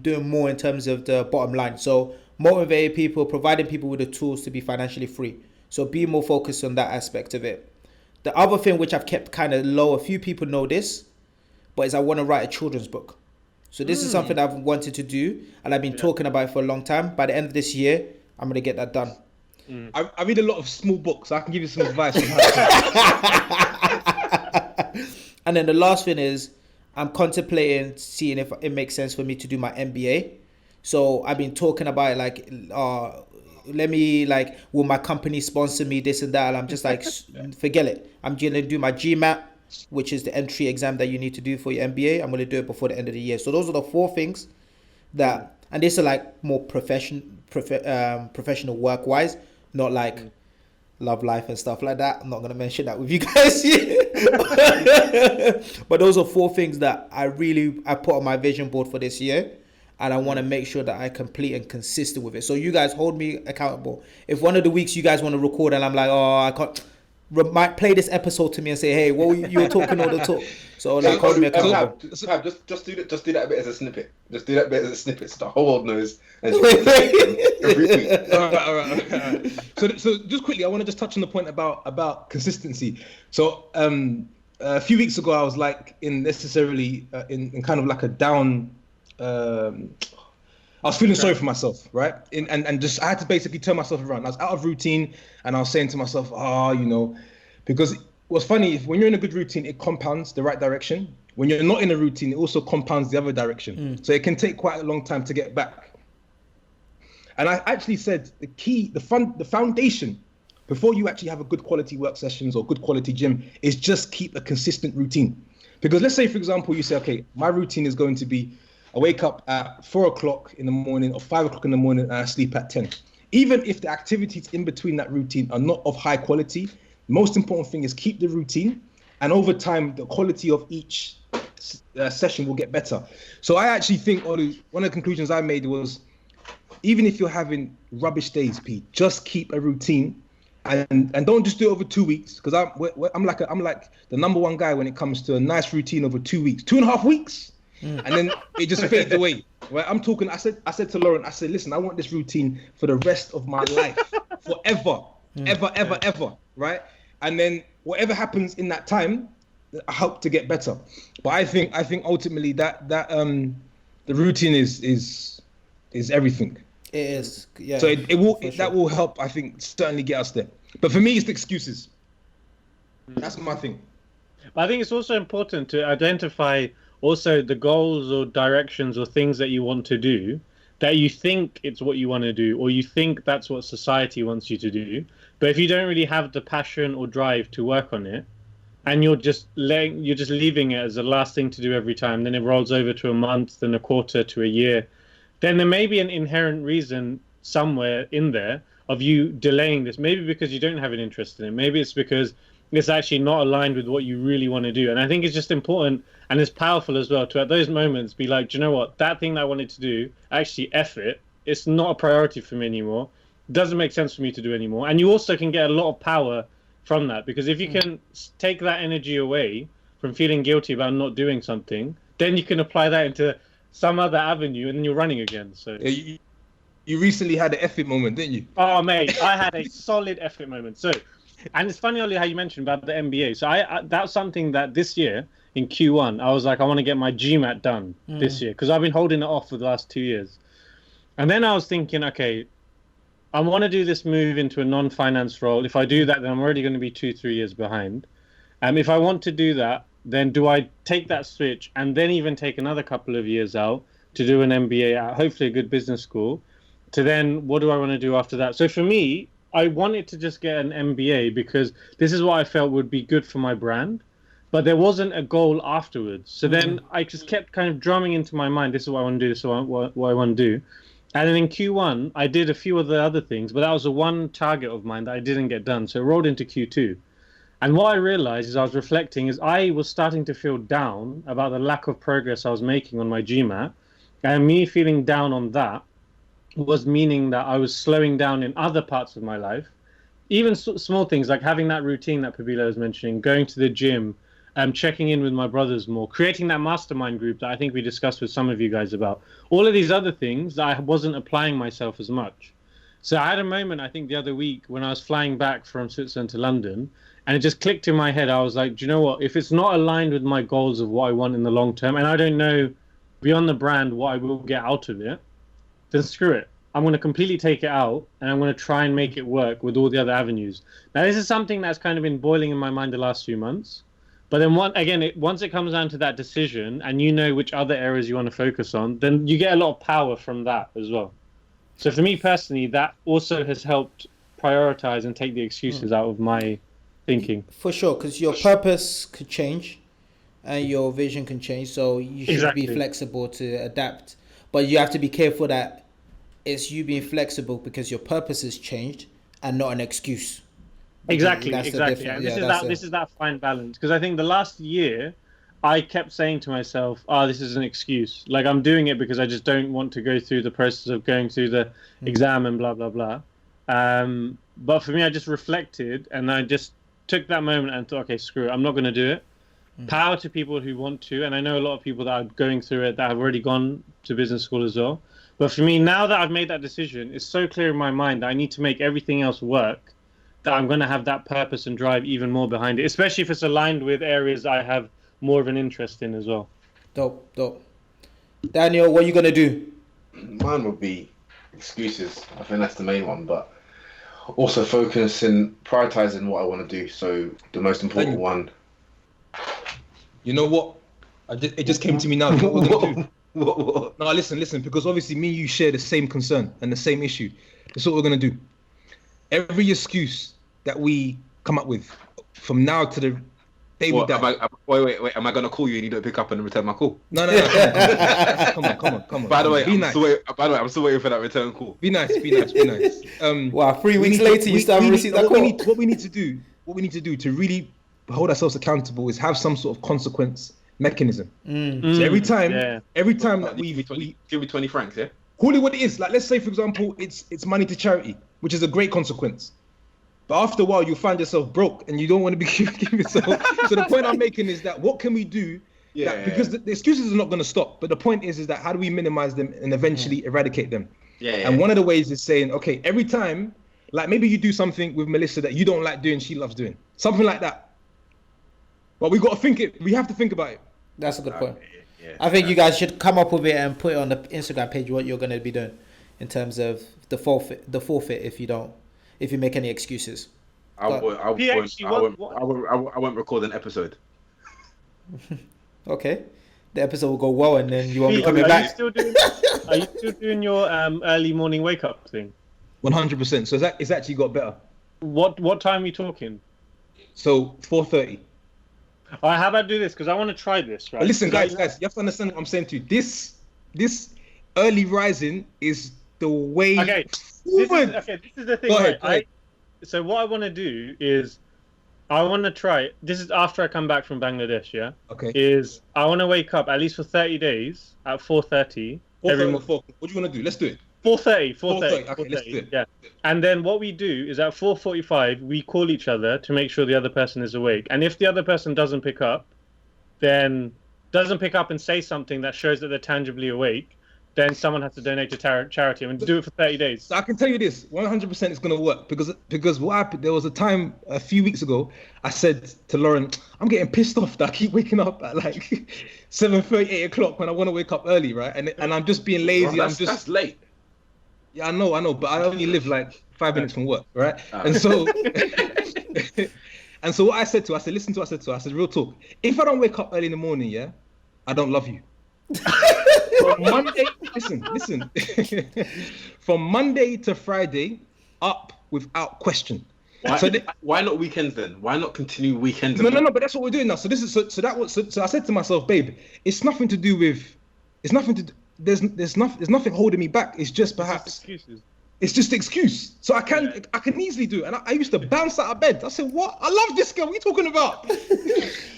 doing more in terms of the bottom line. So motivating people, providing people with the tools to be financially free. So be more focused on that aspect of it. The other thing which I've kept kind of low, a few people know this, but is I want to write a children's book. So this is something I've wanted to do, and I've been talking about it for a long time. By the end of this year, I'm going to get that done. I read a lot of small books, so I can give you some advice on how to. And then the last thing is, I'm contemplating seeing if it makes sense for me to do my MBA. So I've been talking about it, like, will my company sponsor me, this and that? And I'm just like, forget it. I'm going to do my GMAT, which is the entry exam that you need to do for your MBA. I'm going to do it before the end of the year. So those are the 4 things that, and these are like more professional work-wise, not like love life and stuff like that. I'm not going to mention that with you guys here. But those are 4 things that I put on my vision board for this year. And I want to make sure that I complete and consistent with it. So you guys hold me accountable. If one of the weeks you guys want to record and I'm like, I can't, might play this episode to me and say, hey, well, you were talking all the talk. So like, hold me accountable. Just do that bit as a snippet. Just do that bit as a snippet so the whole world knows. Every week. All right. So just quickly, I want to just touch on the point about consistency. So a few weeks ago, I was like in kind of like a down. I was feeling sorry for myself, right? And just I had to basically turn myself around. I was out of routine, and I was saying to myself, because what's funny is when you're in a good routine, it compounds the right direction. When you're not in a routine, it also compounds the other direction. So it can take quite a long time to get back. And I actually said the foundation before you actually have a good quality work sessions or good quality gym is just keep a consistent routine. Because let's say, for example, you say, okay, my routine is going to be I wake up at 4 o'clock in the morning or 5 o'clock in the morning and I sleep at 10. Even if the activities in between that routine are not of high quality, most important thing is keep the routine, and over time, the quality of each session will get better. So I actually think one of the conclusions I made was, even if you're having rubbish days, Pete, just keep a routine and don't just do it over 2 weeks. Because I'm like the number one guy when it comes to a nice routine over 2 weeks, 2.5 weeks. And then it just fades away. Right? I'm talking. I said to Lauren, I said, listen, I want this routine for the rest of my life, forever, ever. Right? And then whatever happens in that time, I hope to get better. But I think ultimately that the routine is everything. It is. Yeah. So that will help. I think certainly get us there. But for me, it's the excuses. That's my thing. But I think it's also important to identify also the goals or directions or things that you want to do, that you think it's what you want to do, or you think that's what society wants you to do. But if you don't really have the passion or drive to work on it, and you're just leaving it as the last thing to do every time, then it rolls over to a month, then a quarter to a year, then there may be an inherent reason somewhere in there of you delaying this. Maybe because you don't have an interest in it. Maybe it's because it's actually not aligned with what you really want to do. And I think it's just important, and it's powerful as well, to at those moments be like, do you know what, that thing that I wanted to do, actually F it. It's not a priority for me anymore. It doesn't make sense for me to do anymore. And you also can get a lot of power from that, because if you can take that energy away from feeling guilty about not doing something, then you can apply that into some other avenue, and then you're running again. So you recently had an F it moment, didn't you? Oh, mate, I had a solid F it moment. So, and it's funny, Ollie, how you mentioned about the MBA. So that's something that this year in Q1, I was like, I want to get my GMAT done this year, because I've been holding it off for the last 2 years. And then I was thinking, okay, I want to do this move into a non-finance role. If I do that, then I'm already going to be 2-3 years behind. If I want to do that, then do I take that switch and then even take another couple of years out to do an MBA at hopefully a good business school, to then what do I want to do after that? So for me, I wanted to just get an MBA because this is what I felt would be good for my brand, but there wasn't a goal afterwards. So then I just kept kind of drumming into my mind, this is what I want to do, this is what I want to do. And then in Q1, I did a few of the other things, but that was the one target of mine that I didn't get done. So it rolled into Q2. And what I realized as I was reflecting is I was starting to feel down about the lack of progress I was making on my GMAT. And me feeling down on that was meaning that I was slowing down in other parts of my life. Even small things like having that routine that Pabilo was mentioning, going to the gym, checking in with my brothers more, creating that mastermind group that I think we discussed with some of you guys about. All of these other things that I wasn't applying myself as much. So I had a moment, I think the other week, when I was flying back from Switzerland to London, and it just clicked in my head. I was like, do you know what? If it's not aligned with my goals of what I want in the long term, and I don't know beyond the brand what I will get out of it, then screw it. I'm going to completely take it out, and I'm going to try and make it work with all the other avenues. Now, this is something that's kind of been boiling in my mind the last few months. But then once it comes down to that decision, and you know which other areas you want to focus on, then you get a lot of power from that as well. So for me personally, that also has helped prioritize and take the excuses out of my thinking. For sure, because your purpose could change and your vision can change. So you should be flexible to adapt. But you have to be careful that it's you being flexible because your purpose has changed and not an excuse. Exactly. And this is that fine balance. Because I think the last year, I kept saying to myself, this is an excuse. Like, I'm doing it because I just don't want to go through the process of going through the exam and blah, blah, blah. But for me, I just reflected and I just took that moment and thought, okay, screw it. I'm not going to do it. Power to people who want to. And I know a lot of people that are going through it that have already gone to business school as well. But for me, now that I've made that decision, it's so clear in my mind that I need to make everything else work, that I'm going to have that purpose and drive even more behind it, especially if it's aligned with areas I have more of an interest in as well. Dope. Daniel, what are you going to do? Mine would be excuses. I think that's the main one, but also focusing, prioritizing what I want to do. So the most important one. You know what? It just came to me now. You know what we're gonna do? What? No, listen, because obviously me and you share the same concern and the same issue. This is what we're gonna do. Every excuse that we come up with from now to the day we die. Wait. Am I gonna call you and you don't pick up and return my call? No. Come on. By the way, Be nice. I'm still waiting for that return call. Be nice. Wow, 3 weeks later you still haven't received that call. What we need to do to really hold ourselves accountable is have some sort of consequence mechanism. So every time that give me 20 francs, yeah. Call it what it is. Like, let's say, for example, it's money to charity, which is a great consequence. But after a while, you'll find yourself broke, and you don't want to be giving yourself. So the point I'm making is that what can we do? Because the excuses are not going to stop. But the point is that how do we minimize them and eventually eradicate them? And one of the ways is saying, okay, every time, like maybe you do something with Melissa that you don't like doing, she loves doing, something like that. But we got to think it. We have to think about it. That's a good point. I think you guys should come up with it and put it on the Instagram page what you're going to be doing in terms of the forfeit if you make any excuses. I won't record an episode. Okay, the episode will go well, and then you won't be coming back. Are you still doing your early morning wake up thing? 100%. So it's actually got better. What time are we talking? So 4:30. All right, how about I do this? Because I want to try this, right? But listen, guys, you have to understand what I'm saying to you. This early rising is the way forward. This is the thing. Go ahead. So what I want to do is I want to try. This is after I come back from Bangladesh, yeah? Okay. Is I want to wake up at least for 30 days at 4:30. What do you want to do? Let's do it. 4:30. Okay, let's do it. Yeah. And then what we do is at 4:45 we call each other to make sure the other person is awake. And if the other person doesn't pick up and say something that shows that they're tangibly awake, then someone has to donate to charity and do it for 30 days. So I can tell you this, 100% it's going to work because what happened, there was a time a few weeks ago, I said to Lauren, I'm getting pissed off that I keep waking up at like 7:30, 8 o'clock when I want to wake up early, right? And I'm just being lazy. Bro, that's late. Yeah, I know, but I only live like 5 minutes from work, right? And so, what I said to her, I said, real talk, if I don't wake up early in the morning, yeah, I don't love you. From Monday, listen. From Monday to Friday, up without question. Why not weekends then? Why not continue weekends? No, but that's what we're doing now. So this is so I said to myself, babe, it's nothing to do with, there's nothing holding me back. It's just perhaps excuses. It's just an excuse. So I can easily do it. And I used to bounce out of bed. I said, what? I love this girl. What are you talking about?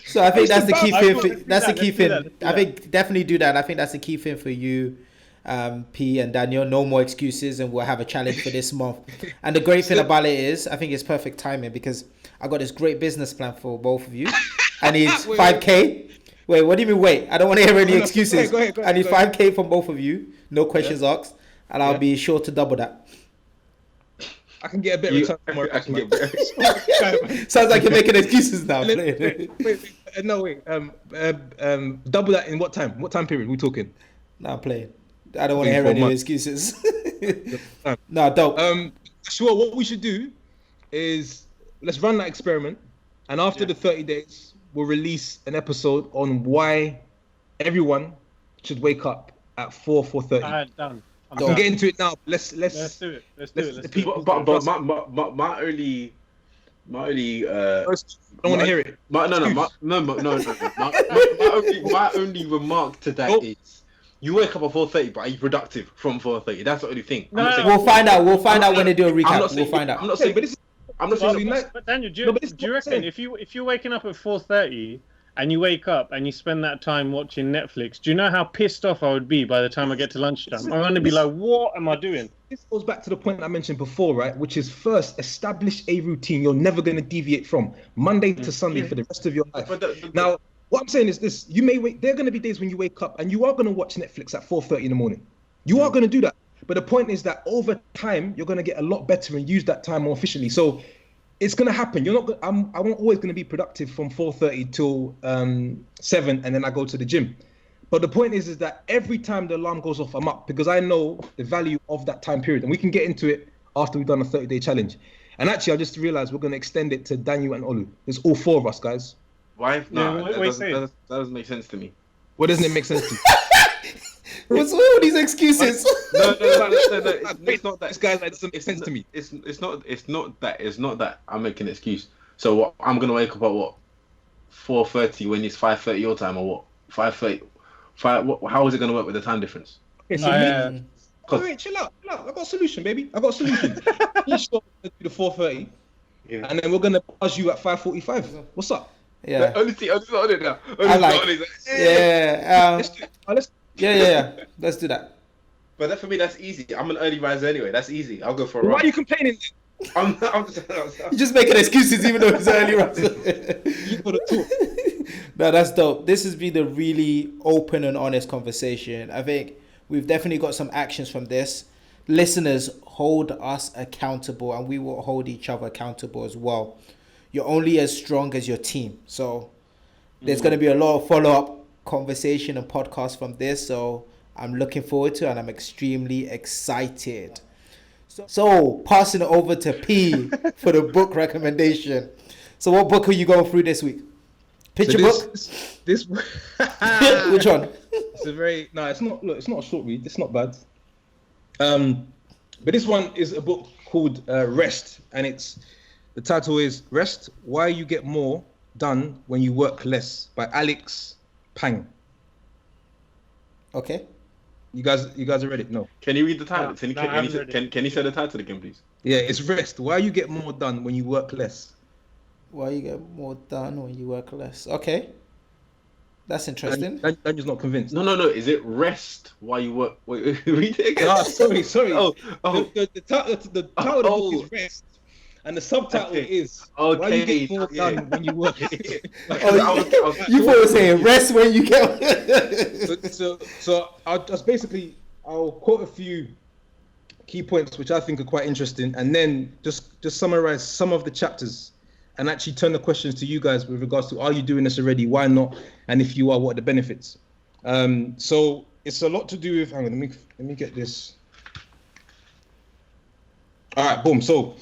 So I think that's the key thing. That's the key thing. I think definitely do that. I think that's the key thing for you, P and Daniel. No more excuses, and we'll have a challenge for this month. And the great thing about it is, I think it's perfect timing because I got this great business plan for both of you. I need 5K. Wait, what do you mean? Wait, I don't want to hear any excuses. Go ahead, I need 5K from both of you. No questions asked, and I'll be sure to double that. I can get a bit of return tomorrow. I can get better. Sounds like you're making excuses now. Wait. Double that in what time? What time period are we talking? No, I'm playing. I don't want to hear any excuses. No, don't. Sure, what we should do is let's run that experiment, and after the 30 days, we'll release an episode on why everyone should wake up at 4:30. Done. I can get into it now. Let's do it. Let's do it. But my only I don't want to hear it. My only remark to that is you wake up at 4:30, but are you productive from 4:30? That's the only thing. We'll find out. We'll find out when they do a recap. We'll find out. I'm not saying, but Daniel, do you reckon if you're waking up at 4:30 and you wake up and you spend that time watching Netflix, do you know how pissed off I would be by the time I get to lunchtime? I'm going to be like, what am I doing? This goes back to the point I mentioned before, right? Which is first, establish a routine you're never going to deviate from, Monday to Sunday for the rest of your life. Now, what I'm saying is this, there are going to be days when you wake up and you are going to watch Netflix at 4:30 in the morning. You are going to do that. But the point is that over time, you're going to get a lot better and use that time more efficiently. So it's going to happen. I'm always going to be productive from 4:30 till 7, and then I go to the gym. But the point is that every time the alarm goes off, I'm up because I know the value of that time period. And we can get into it after we've done a 30-day challenge. And actually, I just realized we're going to extend it to Daniel and Olu. There's all 4 of us, guys. Why? No, what that are you doesn't, saying? that doesn't make sense to me. What doesn't it make sense to you? What's all these excuses? No. It's not that. This guy's like, doesn't make sense to me. It's not that I'm making an excuse. So what? I'm gonna wake up at what? 4:30 when it's 5:30 your time, or what? 5:30. How is it gonna work with the time difference? Okay, so wait, chill out. I got a solution, baby. I got a solution. You stop to do the 4:30, and then we're gonna buzz you at 5:45. What's up? Yeah. Honestly, on it now. I like. Yeah. Let's Yeah. Let's do that. But that for me, that's easy. I'm an early riser anyway. That's easy. I'll go for a run. Why are you complaining? I'm You're just making excuses even though it's early, right? You put a talk. No, that's dope. This has been a really open and honest conversation. I think we've definitely got some actions from this. Listeners, hold us accountable and we will hold each other accountable as well. You're only as strong as your team. So there's going to be a lot of follow-up conversation and podcast from this. So I'm looking forward to it and I'm extremely excited. So passing it over to P for the book recommendation. So what book are you going through this week? Picture book? This Which one? It's a very it's not a short read. It's not bad. But this one is a book called Rest, and the title is Rest: Why You Get More Done When You Work Less by Alex Pang. Okay. You guys have read it? No. Can you read the title? Can you say the title again, please? Yeah, it's Rest: Why You Get More Done When You Work Less. Why you get more done when you work less? Okay. That's interesting. Daniel's not convinced. No. Is it Rest while you work? Wait, read it again. Sorry. Oh. The title of the book is Rest, and the subtitle is Why You Get More Done When You Work. You thought you were saying rest when you get. So I'll quote a few key points which I think are quite interesting, and then just summarize some of the chapters. And actually turn the questions to you guys with regards to, are you doing this already? Why not? And if you are, what are the benefits? So it's a lot to do with, hang on, let me get this. All right, boom. So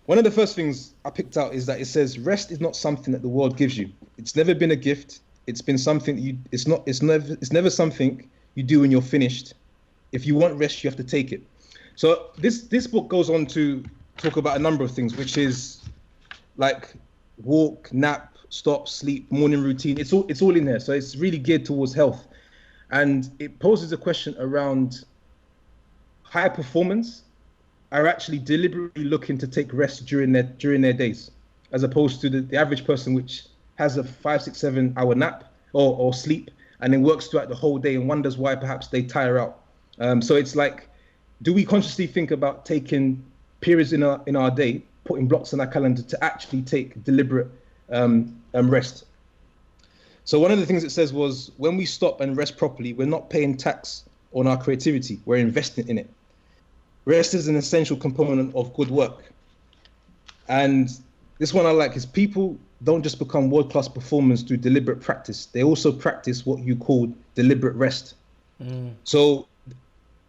one of the first things I picked out is that it says, rest is not something that the world gives you. It's never been a gift. It's been something that it's never something you do when you're finished. If you want rest, you have to take it. So this book goes on to talk about a number of things, which is like walk, nap, stop, sleep, morning routine. It's all in there. So it's really geared towards health. And it poses a question around high performance are actually deliberately looking to take rest during their days, as opposed to the average person, which has a 5, 6, 7 hour nap or sleep and then works throughout the whole day and wonders why perhaps they tire out. So it's like, do we consciously think about taking periods in our day, putting blocks on our calendar to actually take deliberate rest? So one of the things it says was, when we stop and rest properly, we're not paying tax on our creativity, we're investing in it. Rest is an essential component of good work. And this one I like is, people don't just become world-class performers through deliberate practice, they also practice what you call deliberate rest. So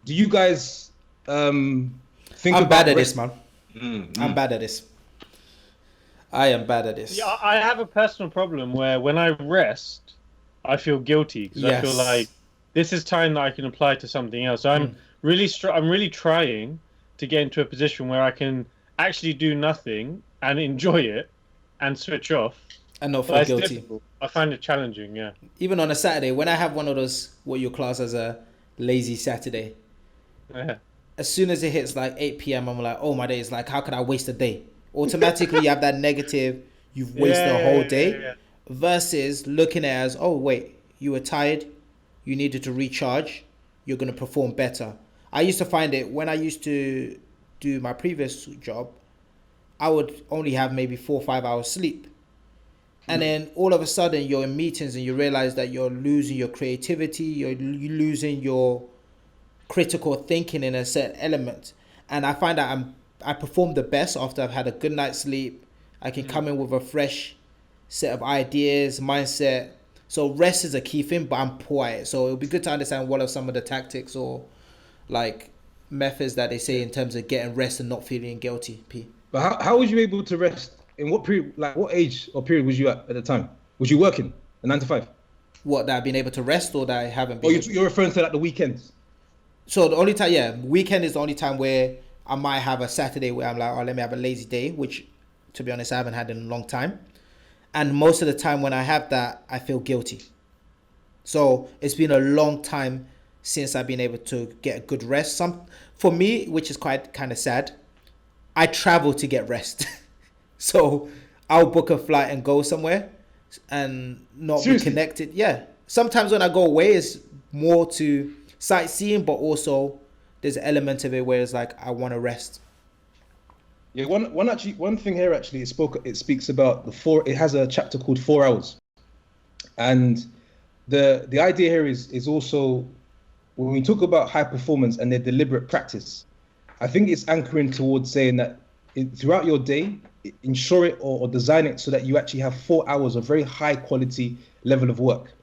do you guys think I'm about bad at rest? this, man. I'm bad at this. I am bad at this. Yeah, I have a personal problem where when I rest, I feel guilty because I feel like this is time that I can apply to something else. So I'm really trying to get into a position where I can actually do nothing and enjoy it and switch off. And not feel guilty. Difficult. I find it challenging, yeah. Even on a Saturday, when I have one of those, what you class as a lazy Saturday, as soon as it hits like 8 p.m, I'm like, oh, my day is like, how could I waste a day? Automatically, you have that negative, you've wasted a whole day, versus looking at it as, oh, wait, you were tired, you needed to recharge, you're going to perform better. I used to find it when I used to do my previous job, I would only have maybe 4 or 5 hours sleep. And then all of a sudden you're in meetings and you realize that you're losing your creativity, you're losing your critical thinking in a certain element. And I find that I perform the best after I've had a good night's sleep. I can come in with a fresh set of ideas, mindset. So rest is a key thing, but I'm poor at it. So it would be good to understand what are some of the tactics or like methods that they say in terms of getting rest and not feeling guilty. P. But how was you able to rest? In what period, like what age or period was you at the time? Was you working a 9 to 5? What, that I've been able to rest or that I haven't been? Or able- you're referring to like the weekends? So the only time, yeah, weekend is the only time where I might have a Saturday where I'm like, oh, let me have a lazy day, which, to be honest, I haven't had in a long time. And most of the time when I have that, I feel guilty. So it's been a long time since I've been able to get a good rest. For me, which is quite kind of sad, I travel to get rest. So I'll book a flight and go somewhere and not Seriously? be connected. Yeah. Sometimes when I go away, it's more to sightseeing, but also there's an element of it where it's like I want to rest. Yeah, one thing here actually it speaks about it has a chapter called 4 hours. And the idea here is also when we talk about high performance and their deliberate practice, I think it's anchoring towards saying that throughout your day, ensure it or design it so that you actually have 4 hours of very high quality level of work.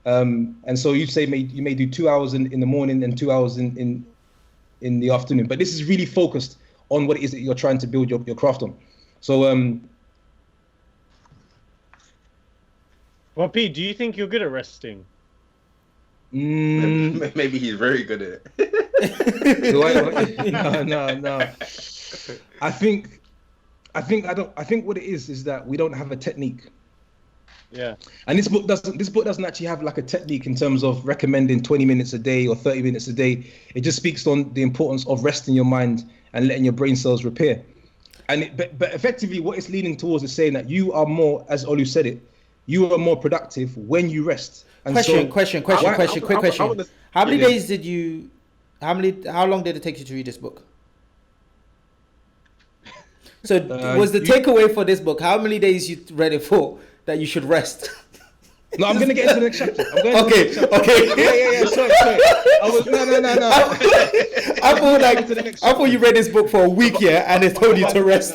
And so you say you may do 2 hours in the morning and 2 hours in the afternoon, but this is really focused on what it is that you're trying to build your craft on. So Well, P, do you think you're good at resting? Maybe he's very good at it. No. I think what it is that we don't have a technique. Yeah. And this book doesn't actually have like a technique in terms of recommending 20 minutes a day or 30 minutes a day. It just speaks on the importance of resting your mind and letting your brain cells repair. And but effectively what it's leaning towards is saying that you are more, as Olu said it, you are more productive when you rest. And Question. I wanna- How many yeah. days did you? How long did it take you to read this book? So was the takeaway for this book? How many days you read it for that you should rest? No, I'm gonna get into the next chapter. Okay. Yeah. Sorry. No. I thought you read this book for a week, yeah, and it told you to rest.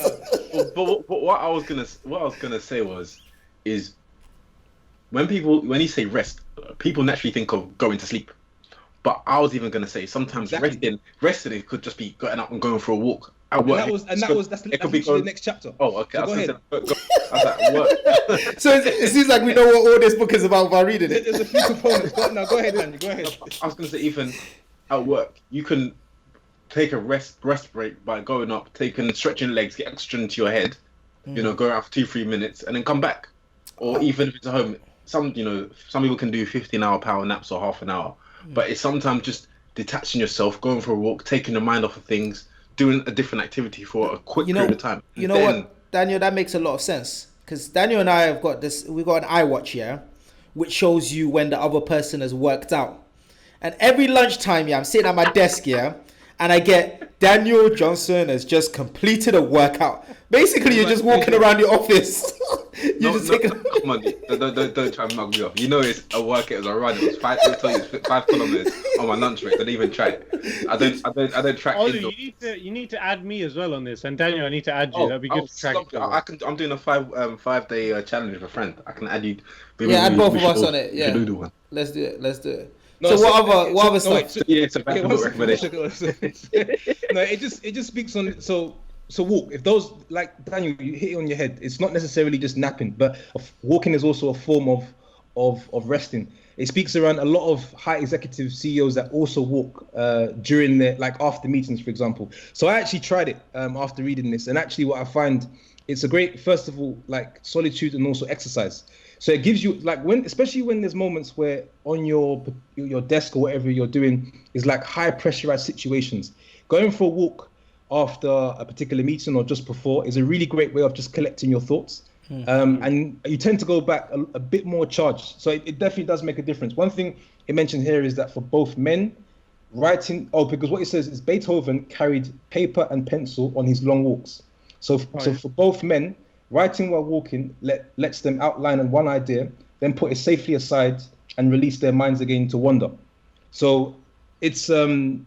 But what I was gonna say is when you say rest, people naturally think of going to sleep. But I was even gonna say sometimes Exactly. resting it could just be getting up and going for a walk. That's the next chapter. Oh, okay. So go ahead. I was like, what? So it seems like we know what all this book is about by reading it. There's a few components. Go ahead, Daniel. Go ahead. I was gonna say even at work, you can take a rest break by going up, stretching legs, get oxygen into your head, go around for 2-3 minutes, and then come back. Or even if it's at home, some people can do 15-hour power naps or half an hour. But it's sometimes just detaching yourself, going for a walk, taking your mind off of things, doing a different activity for a quick period of time. What, Daniel, that makes a lot of sense. Because Daniel and I have got we've got an iWatch here, which shows you when the other person has worked out. And every lunchtime, I'm sitting at my desk here, and I get Daniel Johnson has just completed a workout. Basically, you're just walking around the office. Come on, don't try and mug me off. It's a workout, it was a run. It was 5 kilometers on my lunch break. Don't even try it. I don't track. Olu, you need to add me as well on this, and Daniel, I need to add you. That'd be good to track. I'm doing a 5-day challenge with a friend. I can add you. Add both of us on it. Yeah, do the one. Let's do it. No, so what other stuff? It's a bad recommendation. No, it just speaks on. So walk. If those, like Daniel, you hit it on your head. It's not necessarily just napping, but walking is also a form of resting. It speaks around a lot of high executive CEOs that also walk during their, like after meetings, for example. So I actually tried it after reading this, and actually what I find, it's a great, first of all, like solitude and also exercise. So it gives you, like, especially when there's moments where on your desk or whatever you're doing is like high pressurized situations. Going for a walk after a particular meeting or just before is a really great way of just collecting your thoughts. And you tend to go back a bit more charged. So it definitely does make a difference. One thing it mentioned here is that for both men, because what it says is Beethoven carried paper and pencil on his long walks. So for both men, writing while walking lets them outline one idea, then put it safely aside and release their minds again to wander. So it certainly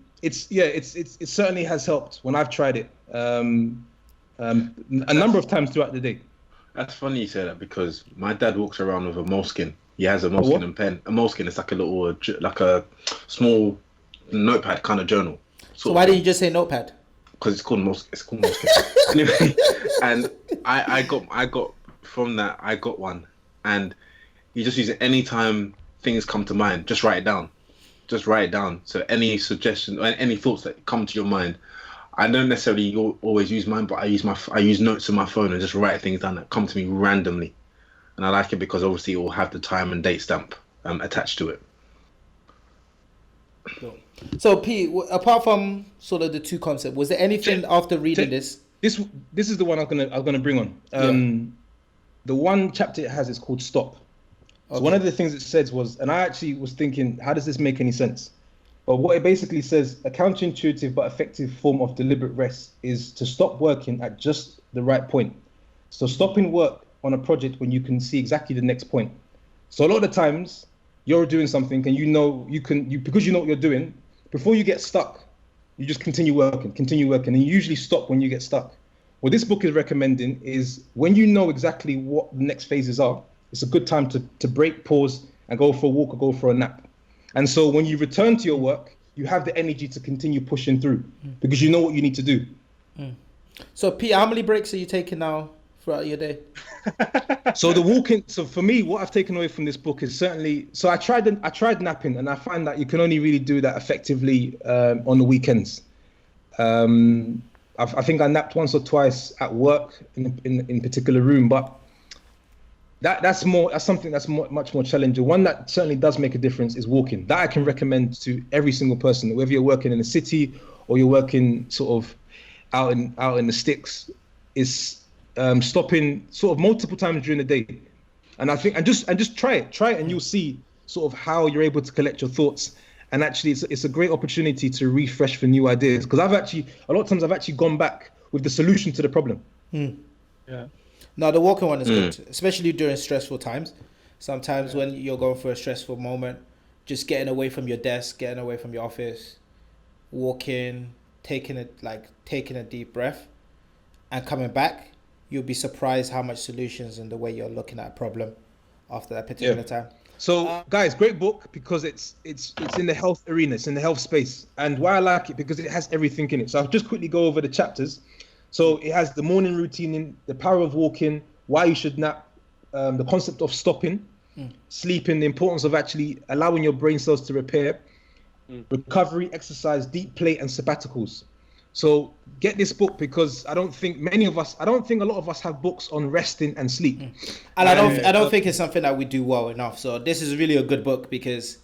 has helped when I've tried it a number of times throughout the day. That's funny you say that, because my dad walks around with a moleskin. He has a moleskin and pen. A moleskin is like a small notepad kind of journal. So why didn't you just say notepad? Because it's called moleskin. Anyway, and I got from that. I got one, and you just use it anytime things come to mind. Just write it down. So any suggestions or any thoughts that come to your mind, I don't necessarily always use mine, but I use notes on my phone and just write things down that come to me randomly, and I like it because obviously it will have the time and date stamp attached to it. Cool. So P, apart from sort of the two concepts, was there anything after reading this? This is the one I'm gonna bring on. The one chapter it has is called Stop. So one of the things it says was, and I actually was thinking, how does this make any sense? But what it basically says, a counterintuitive but effective form of deliberate rest is to stop working at just the right point. So stopping work on a project when you can see exactly the next point. So a lot of the times you're doing something and because you know what you're doing, before you get stuck, you just continue working, and you usually stop when you get stuck. What this book is recommending is when you know exactly what the next phases are, it's a good time to break, pause, and go for a walk or go for a nap. And so when you return to your work, you have the energy to continue pushing through because you know what you need to do. So Pete, how many breaks are you taking now throughout your day? So so for me, what I've taken away from this book is certainly, so I tried napping, and I find that you can only really do that effectively on the weekends. I think I napped once or twice at work in particular room, but that's something that's much more challenging. One that certainly does make a difference is walking. That I can recommend to every single person, whether you're working in a city or you're working sort of out in the sticks, is stopping sort of multiple times during the day. And I think and just try it, and you'll see sort of how you're able to collect your thoughts. And actually, it's a great opportunity to refresh for new ideas. Because a lot of times I've actually gone back with the solution to the problem. Yeah. No, the walking one is good, especially during stressful times. Sometimes when you're going through a stressful moment, just getting away from your desk, getting away from your office, walking, taking a deep breath, and coming back, you'll be surprised how much solutions and the way you're looking at a problem after that particular time. So, guys, great book because it's in the health arena, it's in the health space, and why I like it because it has everything in it. So I'll just quickly go over the chapters. So it has the morning routine, the power of walking, why you should nap, the concept of stopping, sleeping, the importance of actually allowing your brain cells to repair, recovery, exercise, deep play, and sabbaticals. So get this book because I don't think a lot of us have books on resting and sleep. And I don't think it's something that we do well enough. So this is really a good book because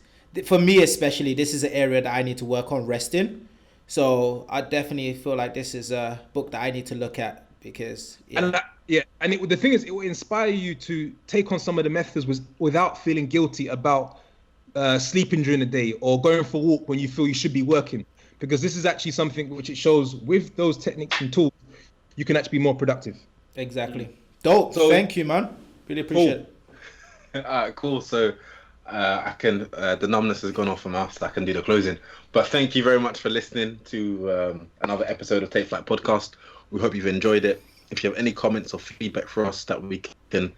for me especially, this is an area that I need to work on resting. So I definitely feel like this is a book that I need to look at because the thing is, it will inspire you to take on some of the methods without feeling guilty about sleeping during the day or going for a walk when you feel you should be working, because this is actually something which it shows with those techniques and tools you can actually be more productive. Exactly. Dope. So, thank you, man. Really appreciate it. Cool. So I can the numbness has gone off my mouth, so I can do the closing. But thank you very much for listening to another episode of Take Flight Podcast. We hope you've enjoyed it. If you have any comments or feedback for us that we can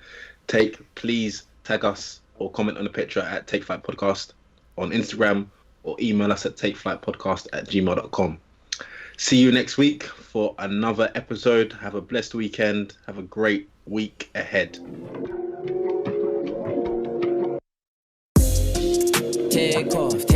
take, please tag us or comment on the picture at Take Flight Podcast on Instagram or email us at takeflightpodcast@gmail.com. See you next week for another episode. Have a blessed weekend. Have a great week ahead. Take off.